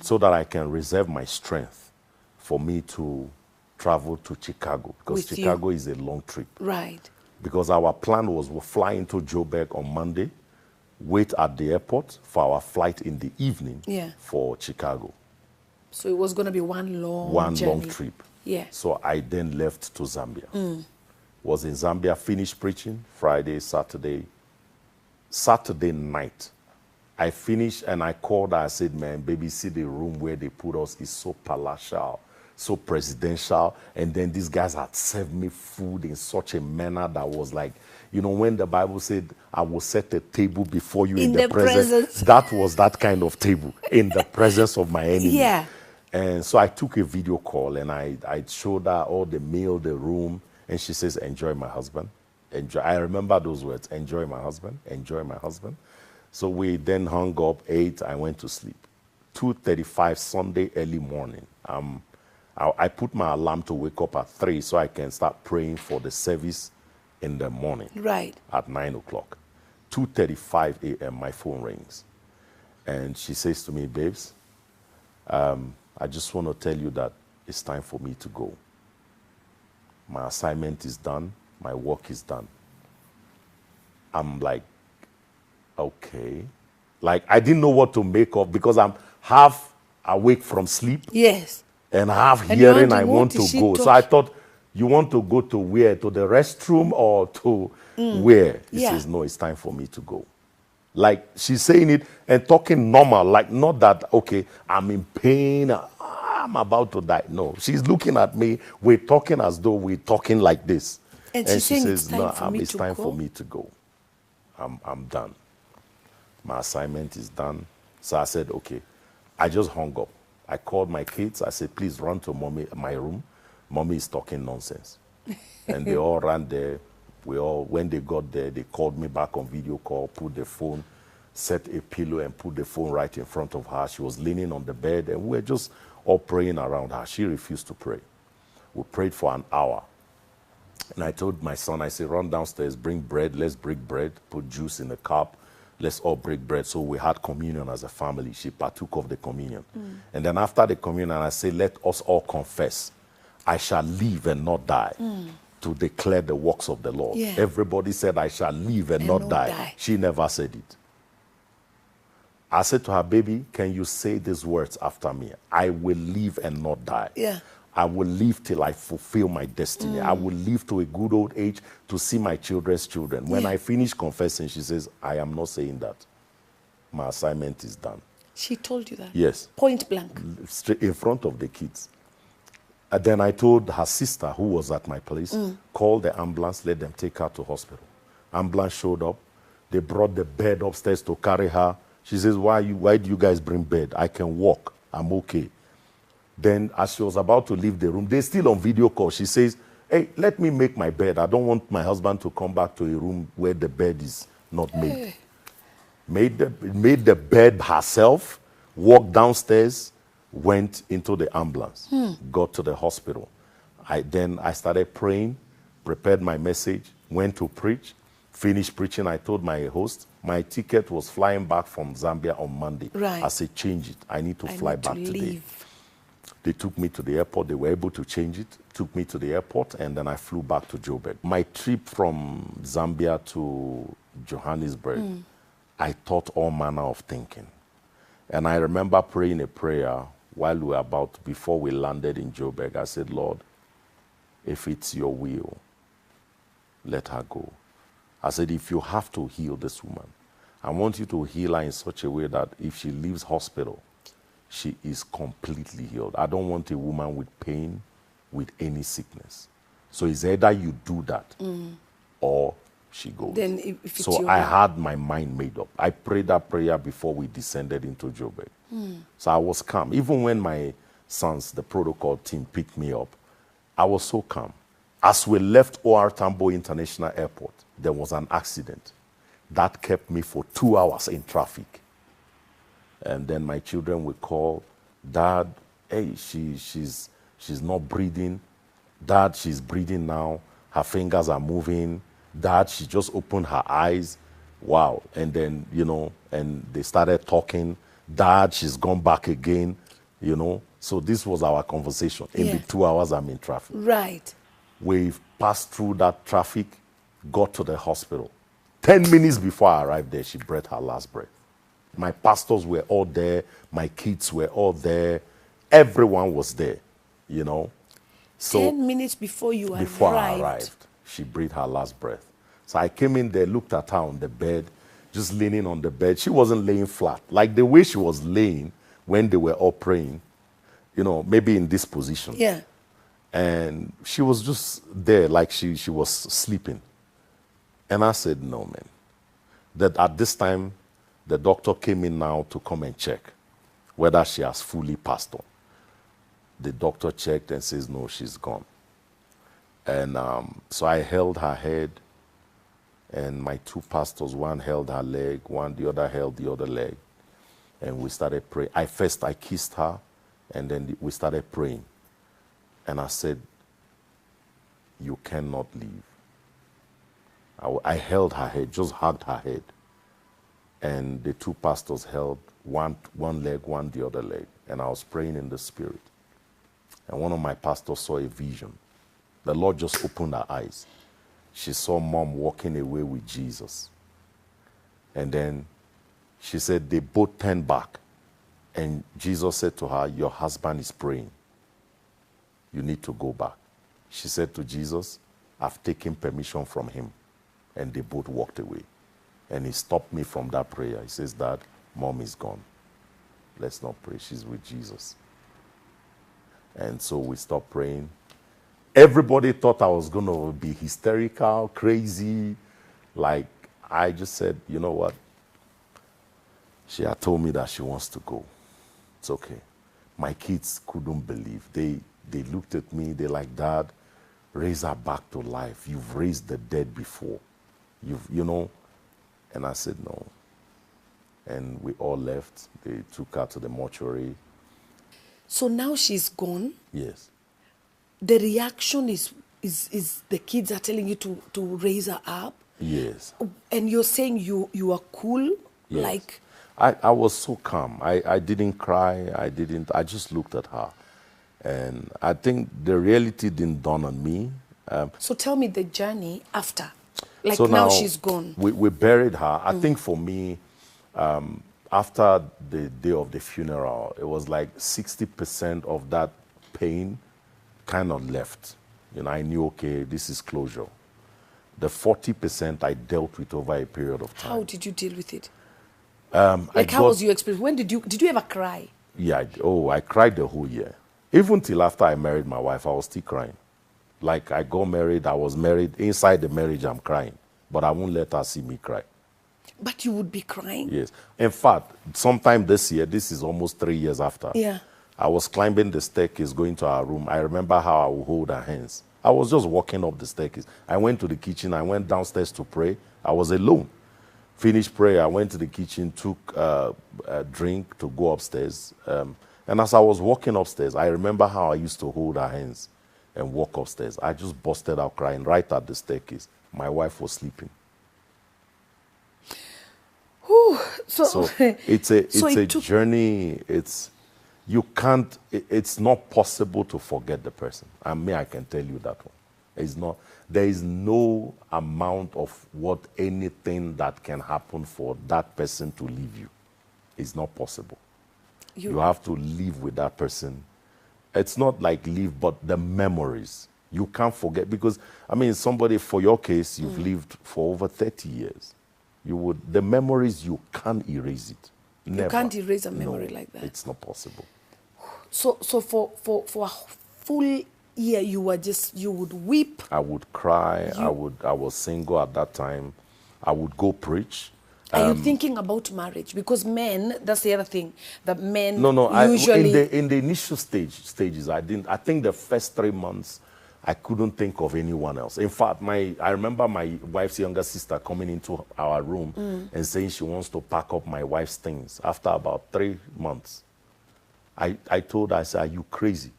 So that I can reserve my strength for me to travel to Chicago. Because With Chicago is a long trip. Right. Because our plan was we'll fly into Joburg on Monday, wait at the airport for our flight in the evening for Chicago. So it was going to be one long journey. Long trip. Yeah. So I then left to Zambia. Was in Zambia, finished preaching Friday, Saturday night. I finished and I called her. I said, man, baby, see the room where they put us is so palatial, so presidential. And then these guys had served me food in such a manner that was like, you know, when the Bible said, I will set a table before you in the presence. That was that kind of table, in the presence of my enemy. Yeah. And so I took a video call and I showed her all the meal, the room. And she says, enjoy my husband. Enjoy. I remember those words, enjoy my husband, enjoy my husband. So we then hung up, ate, I went to sleep. 2:35 Sunday early morning. I put my alarm to wake up at 3 so I can start praying for the service in the morning. Right. At 9 o'clock. 2:35 a.m. my phone rings. And she says to me, babes, I just want to tell you that it's time for me to go. My assignment is done. My work is done. I'm like, okay. Like, I didn't know what to make of because I'm half awake from sleep. Yes. And half hearing I want to go. So I thought, you want to go to where? To the restroom or to where? He says, no, it's time for me to go. Like, she's saying it and talking normal. Like, not that, okay, I'm in pain. I'm about to die. No, she's looking at me. We're talking as though we're talking like this. And she says, it's time for me to go. I'm done. My assignment is done. So I said, okay. I just hung up. I called my kids. I said, please run to my room. Mommy is talking nonsense. And they all ran there. When they got there, they called me back on video call, put the phone, set a pillow and put the phone right in front of her. She was leaning on the bed and we were just all praying around her. She refused to pray. We prayed for an hour. And I told my son, I said, run downstairs, bring bread, let's break bread, put juice in the cup, let's all break bread. So we had communion as a family. She partook of the communion. And then after the communion, I said, let us all confess. I shall live and not die to declare the works of the Lord. Yeah. Everybody said, I shall live and not die. She never said it. I said to her, baby, can you say these words after me? I will live and not die. Yeah. I will live till I fulfill my destiny. I will live to a good old age to see my children's children. When I finish confessing, she says, I am not saying that. My assignment is done. She told you that? Yes. Point blank? Straight in front of the kids. And then I told her sister, who was at my place, call the ambulance, let them take her to hospital. Ambulance showed up. They brought the bed upstairs to carry her. She says, why do you guys bring bed? I can walk. I'm okay. Then as she was about to leave the room, they're still on video call. She says, hey, let me make my bed. I don't want my husband to come back to a room where the bed is not made. Hey. Made the bed herself, walked downstairs, went into the ambulance, got to the hospital. Then I started praying, prepared my message, went to preach, finished preaching. I told my host my ticket was flying back from Zambia on Monday. Right. I said, change it. I need to fly back today. Leave. They took me to the airport. They were able to change it, took me to the airport, and then I flew back to Joburg. My trip from Zambia to Johannesburg, I thought all manner of thinking. And I remember praying a prayer while we were before we landed in Joburg. I said, Lord, if it's your will, let her go. I said, if you have to heal this woman, I want you to heal her in such a way that if she leaves hospital, she is completely healed. I don't want a woman with pain, with any sickness. So it's either you do that or she goes. Then if it's so I had my mind made up. I prayed that prayer before we descended into Joburg. So I was calm. Even when my sons, the protocol team, picked me up, I was so calm. As we left OR Tambo International Airport, there was an accident that kept me for 2 hours in traffic. And then my children would call, Dad, hey, she's not breathing. Dad, she's breathing now. Her fingers are moving. Dad, she just opened her eyes. Wow. And then, and they started talking. Dad, she's gone back again, So this was our conversation in the 2 hours I'm in traffic. Right. We passed through that traffic, got to the hospital. 10 minutes before I arrived there, she breathed her last breath. My pastors were all there. My kids were all there. Everyone was there, So 10 minutes before I arrived, she breathed her last breath. So I came in there, looked at her on the bed, just leaning on the bed. She wasn't laying flat. Like the way she was laying when they were all praying, maybe in this position. Yeah. And she was just there like she was sleeping. And I said, no, man. That at this time, the doctor came in now to come and check whether she has fully passed on. The doctor checked and says, no, she's gone. And so I held her head, and my two pastors, one held her leg, the other held the other leg. And we started praying. I kissed her, and then we started praying. And I said, you cannot leave. I held her head, just hugged her head. And the two pastors held one leg, one the other leg. And I was praying in the spirit. And one of my pastors saw a vision. The Lord just opened her eyes. She saw Mom walking away with Jesus. And then she said they both turned back. And Jesus said to her, your husband is praying. You need to go back. She said to Jesus, I've taken permission from him. And they both walked away. And he stopped me from that prayer. He says, Dad, Mom is gone. Let's not pray. She's with Jesus. And so we stopped praying. Everybody thought I was going to be hysterical, crazy. Like, I just said, you know what? She had told me that she wants to go. It's okay. My kids couldn't believe. They looked at me. They're like, Dad, raise her back to life. You've raised the dead before. And I said, no. And we all left. They took her to the mortuary. So now she's gone. Yes. The reaction is the kids are telling you to raise her up. Yes. And you're saying you are cool? Yes. Like... I was so calm. I didn't cry. I just looked at her. And I think the reality didn't dawn on me. So tell me the journey after. Like so now she's gone. We buried her. I think for me, after the day of the funeral, it was like 60% of that pain kind of left. I knew, okay, this is closure. The 40% I dealt with over a period of time. How did you deal with it? How was your experience? When did you ever cry? Yeah, I cried the whole year. Even till after I married my wife, I was still crying. Like, I got married, I was married. Inside the marriage, I'm crying. But I won't let her see me cry. But you would be crying? Yes. In fact, sometime this year, this is almost 3 years after. Yeah. I was climbing the staircase, going to our room. I remember how I would hold her hands. I was just walking up the staircase. I went to the kitchen. I went downstairs to pray. I was alone. Finished prayer. I went to the kitchen, took a drink to go upstairs. And as I was walking upstairs, I remember how I used to hold her hands and walk upstairs. I just busted out crying right at the staircase. My wife was sleeping. Whew. So it's a journey. It's not possible to forget the person. I can tell you that one. There is no amount of anything that can happen for that person to leave you. It's not possible. You have to live with that person. It's not like live, but the memories. You can't forget, because, somebody, for your case, you've lived for over 30 years. The memories, you can't erase it. Never. You can't erase a memory like that. It's not possible. So for a full year, you would weep. I would cry. I was single at that time. I would go preach. Are you thinking about marriage? Because men, that's the other thing, that men usually... in the initial stages, I didn't. I think the first 3 months, I couldn't think of anyone else. In fact, I remember my wife's younger sister coming into our room and saying she wants to pack up my wife's things. After about 3 months, I told her, I said, are you crazy?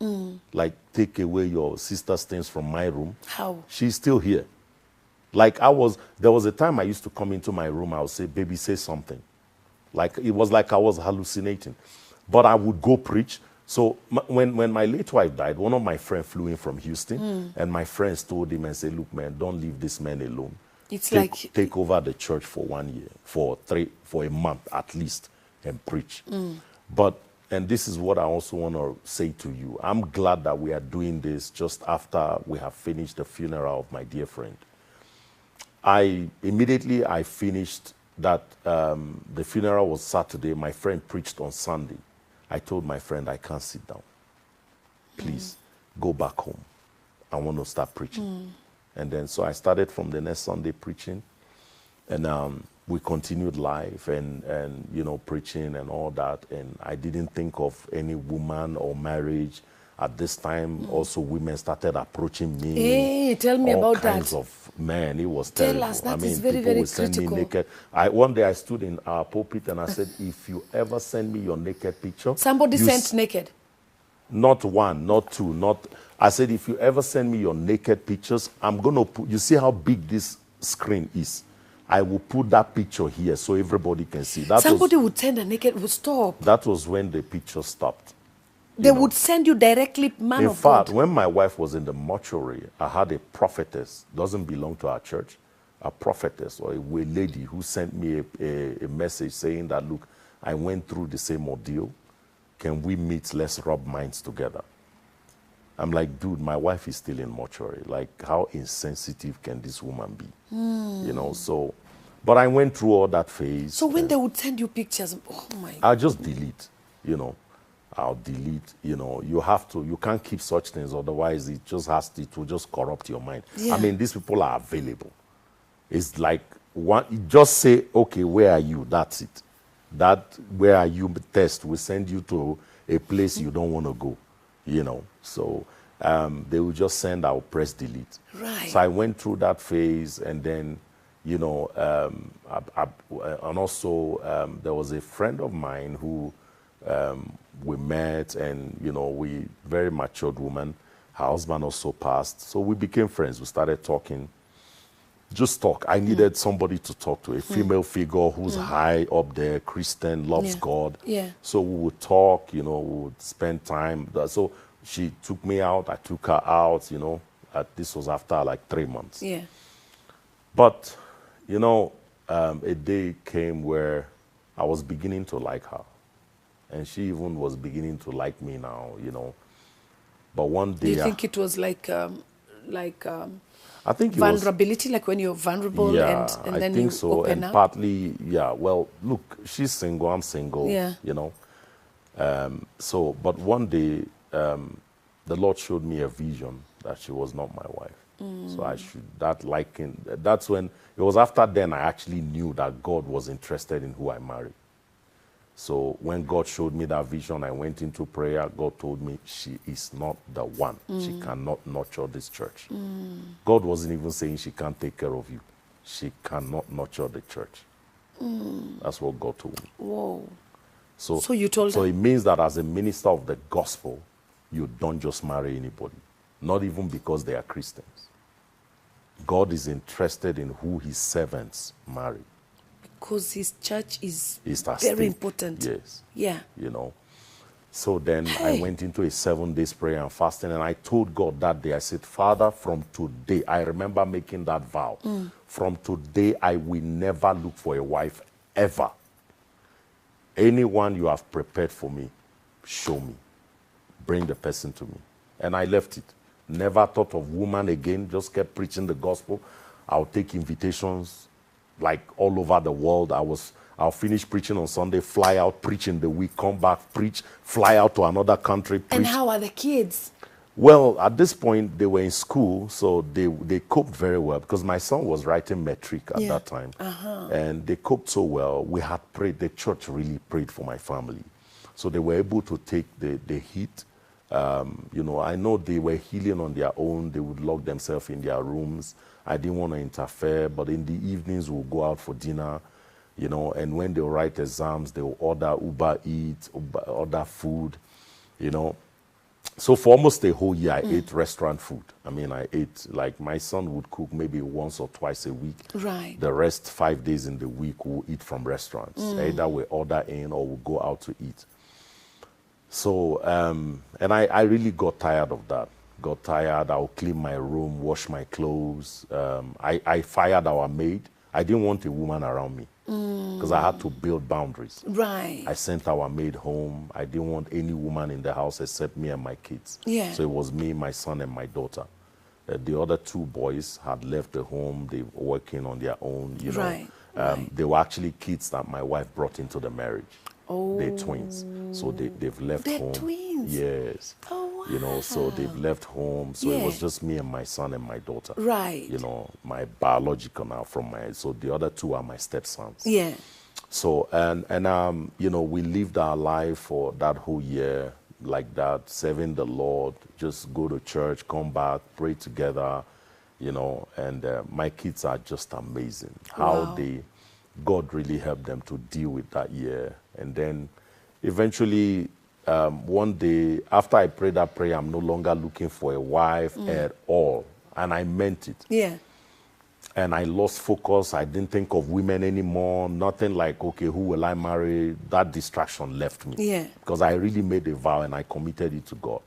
Like, take away your sister's things from my room. How? She's still here. Like, there was a time I used to come into my room, I would say, baby, say something. Like, it was like I was hallucinating. But I would go preach. So when my late wife died, one of my friends flew in from Houston, and my friends told him and said, look, man, don't leave this man alone. Take over the church for 1 year, for a month at least, and preach. And this is what I also want to say to you. I'm glad that we are doing this just after we have finished the funeral of my dear friend. Immediately I finished that, the funeral was Saturday, my friend preached on Sunday. I told my friend, I can't sit down. Please, go back home. I want to start preaching. And then, so I started from the next Sunday preaching. And we continued live and preaching and all that. And I didn't think of any woman or marriage. At this time, also women started approaching me. Hey, tell me about that. All kinds of men. It was terrible. Tell us, that is very, very critical. Send me naked. One day I stood in our pulpit and I said, if you ever send me your naked picture. Somebody sent naked? Not one, not two, I said, if you ever send me your naked pictures, I'm going to put, you see how big this screen is? I will put that picture here so everybody can see. Somebody would send a naked, would stop. That was when the picture stopped. They would send you directly, man of God. In fact, when my wife was in the mortuary, I had a prophetess, doesn't belong to our church, a prophetess or a lady who sent me a message saying that, look, I went through the same ordeal. Can we meet? Let's rub minds together. I'm like, dude, my wife is still in mortuary. Like, how insensitive can this woman be? So, but I went through all that phase. So when they would send you pictures, oh my God. I'll just delete, I'll delete, you can't keep such things, otherwise it will just corrupt your mind. Yeah. These people are available. It's like, just say, okay, where are you? That's it. Where are you test will send you to a place you don't want to go, So they will just send, I'll press delete. Right. So I went through that phase, and then, and also there was a friend of mine who, we met, and we very matured woman. Her husband also passed, so we became friends. We started talking, just talk. I needed somebody to talk to, a female figure who's high up there, Christian, loves God. Yeah. So we would talk, we would spend time. So she took me out, I took her out. This was after like 3 months. Yeah. But a day came where I was beginning to like her. And she even was beginning to like me now, But one day... Do you think it was like I think it vulnerability, like when you're vulnerable and then you so. open And up? partly, well, look, she's single, I'm single, but one day, the Lord showed me a vision that she was not my wife. So that's when, it was after then I actually knew that God was interested in who I married. So when God showed me that vision, I went into prayer. God told me she is not the one. She cannot nurture this church. God wasn't even saying she can't take care of you. She cannot nurture the church. That's what God told me. Whoa. So you told So her? it means that as a minister of the gospel, you don't just marry anybody, not even because they are Christians. God is interested in who his servants marry. Because his church is It's at very stake. important. Yes. Yeah. You know. So then I went into a 7 days prayer and fasting, and I told God that day, I said, Father, from today, I remember making that vow. From today, I will never look for a wife ever. Anyone you have prepared for me, show me. Bring the person to me. And I left it. Never thought of woman again, just kept preaching the gospel. I'll take invitations like all over the world. I'll finish preaching on Sunday, fly out, preach in the week, come back, preach, fly out to another country, preach. And how are the kids? Well, at this point, they were in school, so they coped very well because my son was writing metric at that time. And they coped so well. We had prayed, the church really prayed for my family. So they were able to take the heat. You know, I know they were healing on their own. They would lock themselves in their rooms. I didn't want to interfere, but in the evenings, we'll go out for dinner, you know, and when they write exams, they'll order Uber Eats, order food, you know. So for almost a whole year, I ate restaurant food. I mean, I ate, like, my son would cook maybe once or twice a week. Right. The rest, 5 days in the week, we'll eat from restaurants. Either we order in or we'll go out to eat. So, and I really got tired of that. Got tired. I'll clean my room, wash my clothes. I fired our maid. I didn't want a woman around me because I had to build boundaries. Right. I sent our maid home. I didn't want any woman in the house except me and my kids. Yeah. So it was me, my son, and my daughter. The other 2 boys had left the home. They were working on their own, you know. Right. They were actually kids that my wife brought into the marriage. Oh. They're twins. So they've left They're home. twins? Yes. Oh, wow. You know, so they've left home. So it was Yeah. just me and my son and my daughter. Right. You know, my biological now from my, so the other 2 are my stepsons. Yeah. So, and you know, we lived our life for that whole year like that, serving the Lord, just go to church, come back, pray together, you know, and my kids are just amazing. How Wow. God really helped them to deal with that year. And then eventually, one day, after I prayed that prayer, I'm no longer looking for a wife at all. And I meant it. Yeah. And I lost focus. I didn't think of women anymore. Nothing like, okay, who will I marry? That distraction left me. Yeah. Because I really made a vow and I committed it to God.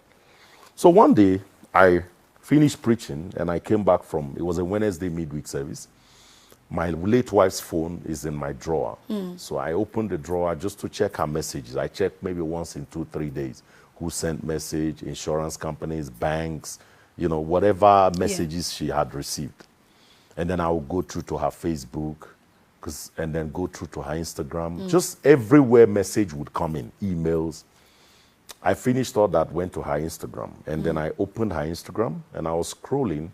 So one day, I finished preaching and I came back from, it was a Wednesday midweek service. My late wife's phone is in my drawer. So I opened the drawer just to check her messages. I checked maybe once in 2-3 days. Who sent message, insurance companies, banks, you know, whatever messages she had received. And then I would go through to her Facebook, and then go through to her Instagram. Just everywhere message would come in, emails. I finished all that, went to her Instagram. And then I opened her Instagram, and I was scrolling.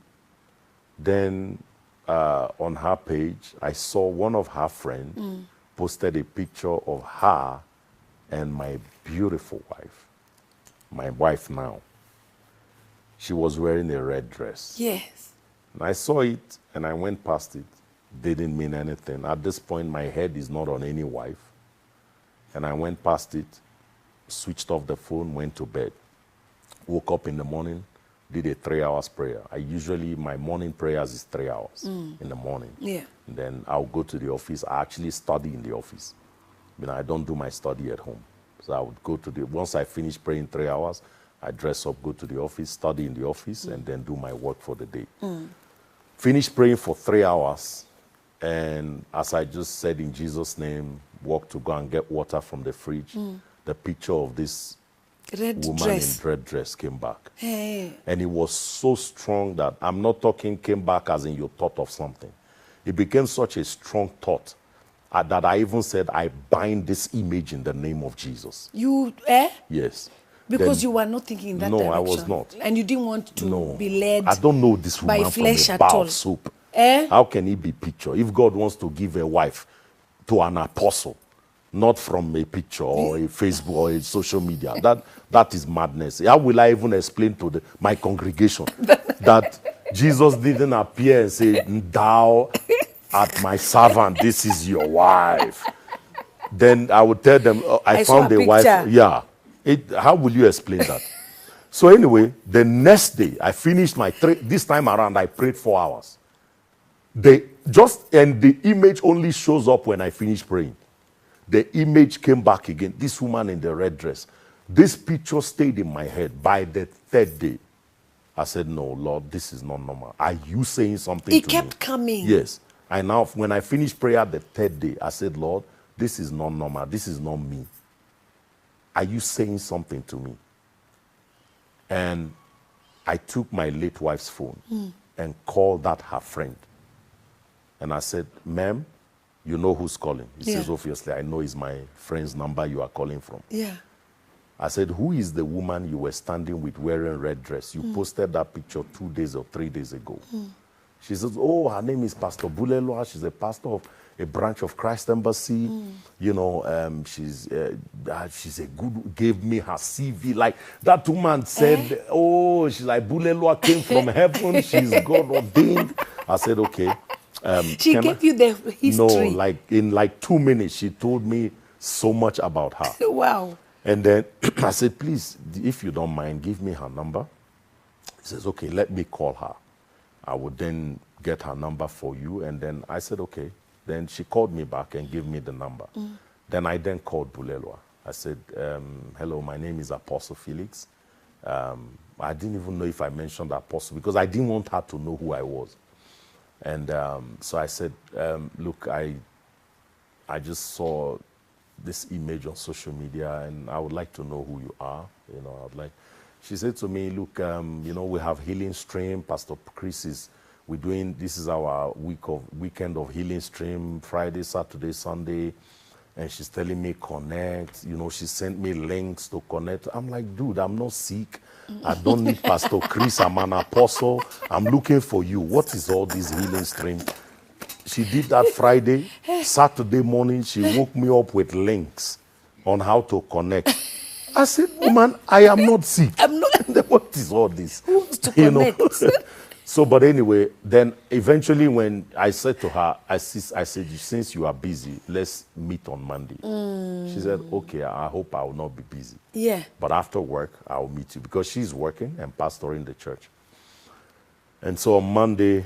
Then on her page, I saw one of her friends posted a picture of her and my beautiful wife, my wife now. She was wearing a red dress. Yes. And I saw it and I went past it. Didn't mean anything. At this point, my head is not on any wife. And I went past it, switched off the phone, went to bed. Woke up in the morning, did a 3 hours prayer. My morning prayers is 3 hours in the morning. Yeah. And then I'll go to the office. I actually study in the office. You know, I don't do my study at home. So I would go to once I finish praying 3 hours, I dress up, go to the office, study in the office, and then do my work for the day. Finish praying for 3 hours. And as I just said in Jesus' name, walk to go and get water from the fridge. The picture of this Red woman dress. in red dress came back. Hey. And it was so strong that I'm not talking came back as in you thought of something. It became such a strong thought that I even said, I bind this image in the name of Jesus. You, Yes. Because Then- you were not thinking in that No, direction. I was not. And you didn't want to No. be led. I don't know this by woman from flesh a at bar all. of soup. Eh? How can it be picture? If God wants to give a wife to an apostle, not from a picture or a Facebook or a social media, that is madness. How will I even explain to my congregation that Jesus didn't appear and say, thou art my servant, this is your wife? Then I would tell them, oh, I saw found a a wife. picture. Yeah. How will you explain that? So anyway, the next day, I finished my this time around, I prayed 4 hours. And the image only shows up when I finish praying. The image came back again. This woman in the red dress. This picture stayed in my head. By the third day, I said, no, Lord, this is not normal. Are you saying something to me? It kept coming. Yes. And now, when I finished prayer the third day, I said, Lord, this is not normal. This is not me. Are you saying something to me? And I took my late wife's phone and called that her friend. And I said, ma'am, you know who's calling? He says, obviously, I know it's my friend's number you are calling from. Yeah. I said, who is the woman you were standing with wearing red dress? You posted that picture 2 days or 3 days ago. She says, oh, her name is Pastor Bulelwa. She's a pastor of a branch of Christ Embassy. You know, she's a good, gave me her CV. Like, that woman said, oh, she's like, Bulelwa came from heaven. She's God ordained. I said, okay. She gave you the history. No, like in like 2 minutes, she told me so much about her. Wow. And then I said, please, if you don't mind, give me her number. He says, okay, let me call her. I would then get her number for you. And then I said, okay. Then she called me back and gave me the number. Then I then called Bulelwa. I said, hello, my name is Apostle Felix. I didn't even know if I mentioned Apostle because I didn't want her to know who I was. And so I said, look, I just saw this image on social media and I would like to know who you are. You know, I'd like. She said to me, look, you know, we have Healing Stream. Pastor Chris this is our weekend of Healing Stream, Friday, Saturday, Sunday. And she's telling me connect. You know, she sent me links to connect. I'm like, dude, I'm not sick. I don't need Pastor Chris. I'm an apostle. I'm looking for you. What is all this Healing Stream? She did that Friday. Saturday morning, she woke me up with links on how to connect. I said, woman, I am not sick. I'm not. What is all this? Who wants to connect? So, but anyway, then eventually when I said to her, I said, since you are busy, let's meet on Monday. She said, okay, I hope I will not be busy. Yeah. But after work, I will meet you because she's working and pastoring the church. And so on Monday,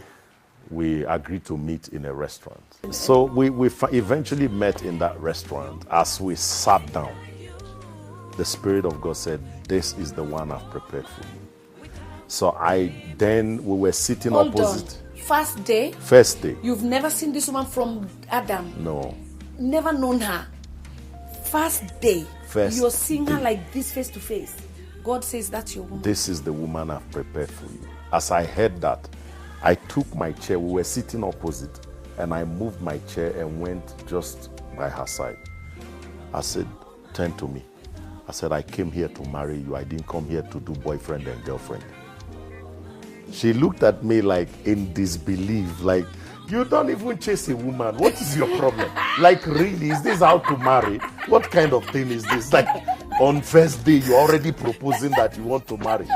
we agreed to meet in a restaurant. So we eventually met in that restaurant. As we sat down, the Spirit of God said, this is the one I've prepared for you. So we were sitting opposite. First day? First day. You've never seen this woman from Adam? No. Never known her? First day. You're seeing her day. like this face to face. God says that's your woman. This is the woman I've prepared for you. As I heard that, I took my chair. We were sitting opposite. And I moved my chair and went just by her side. I said, turn to me. I said, I came here to marry you. I didn't come here to do boyfriend and girlfriend. She looked at me like in disbelief, like, you don't even chase a woman. What is your problem? Like, really, is this how to marry? What kind of thing is this? Like, on first day, you're already proposing that you want to marry.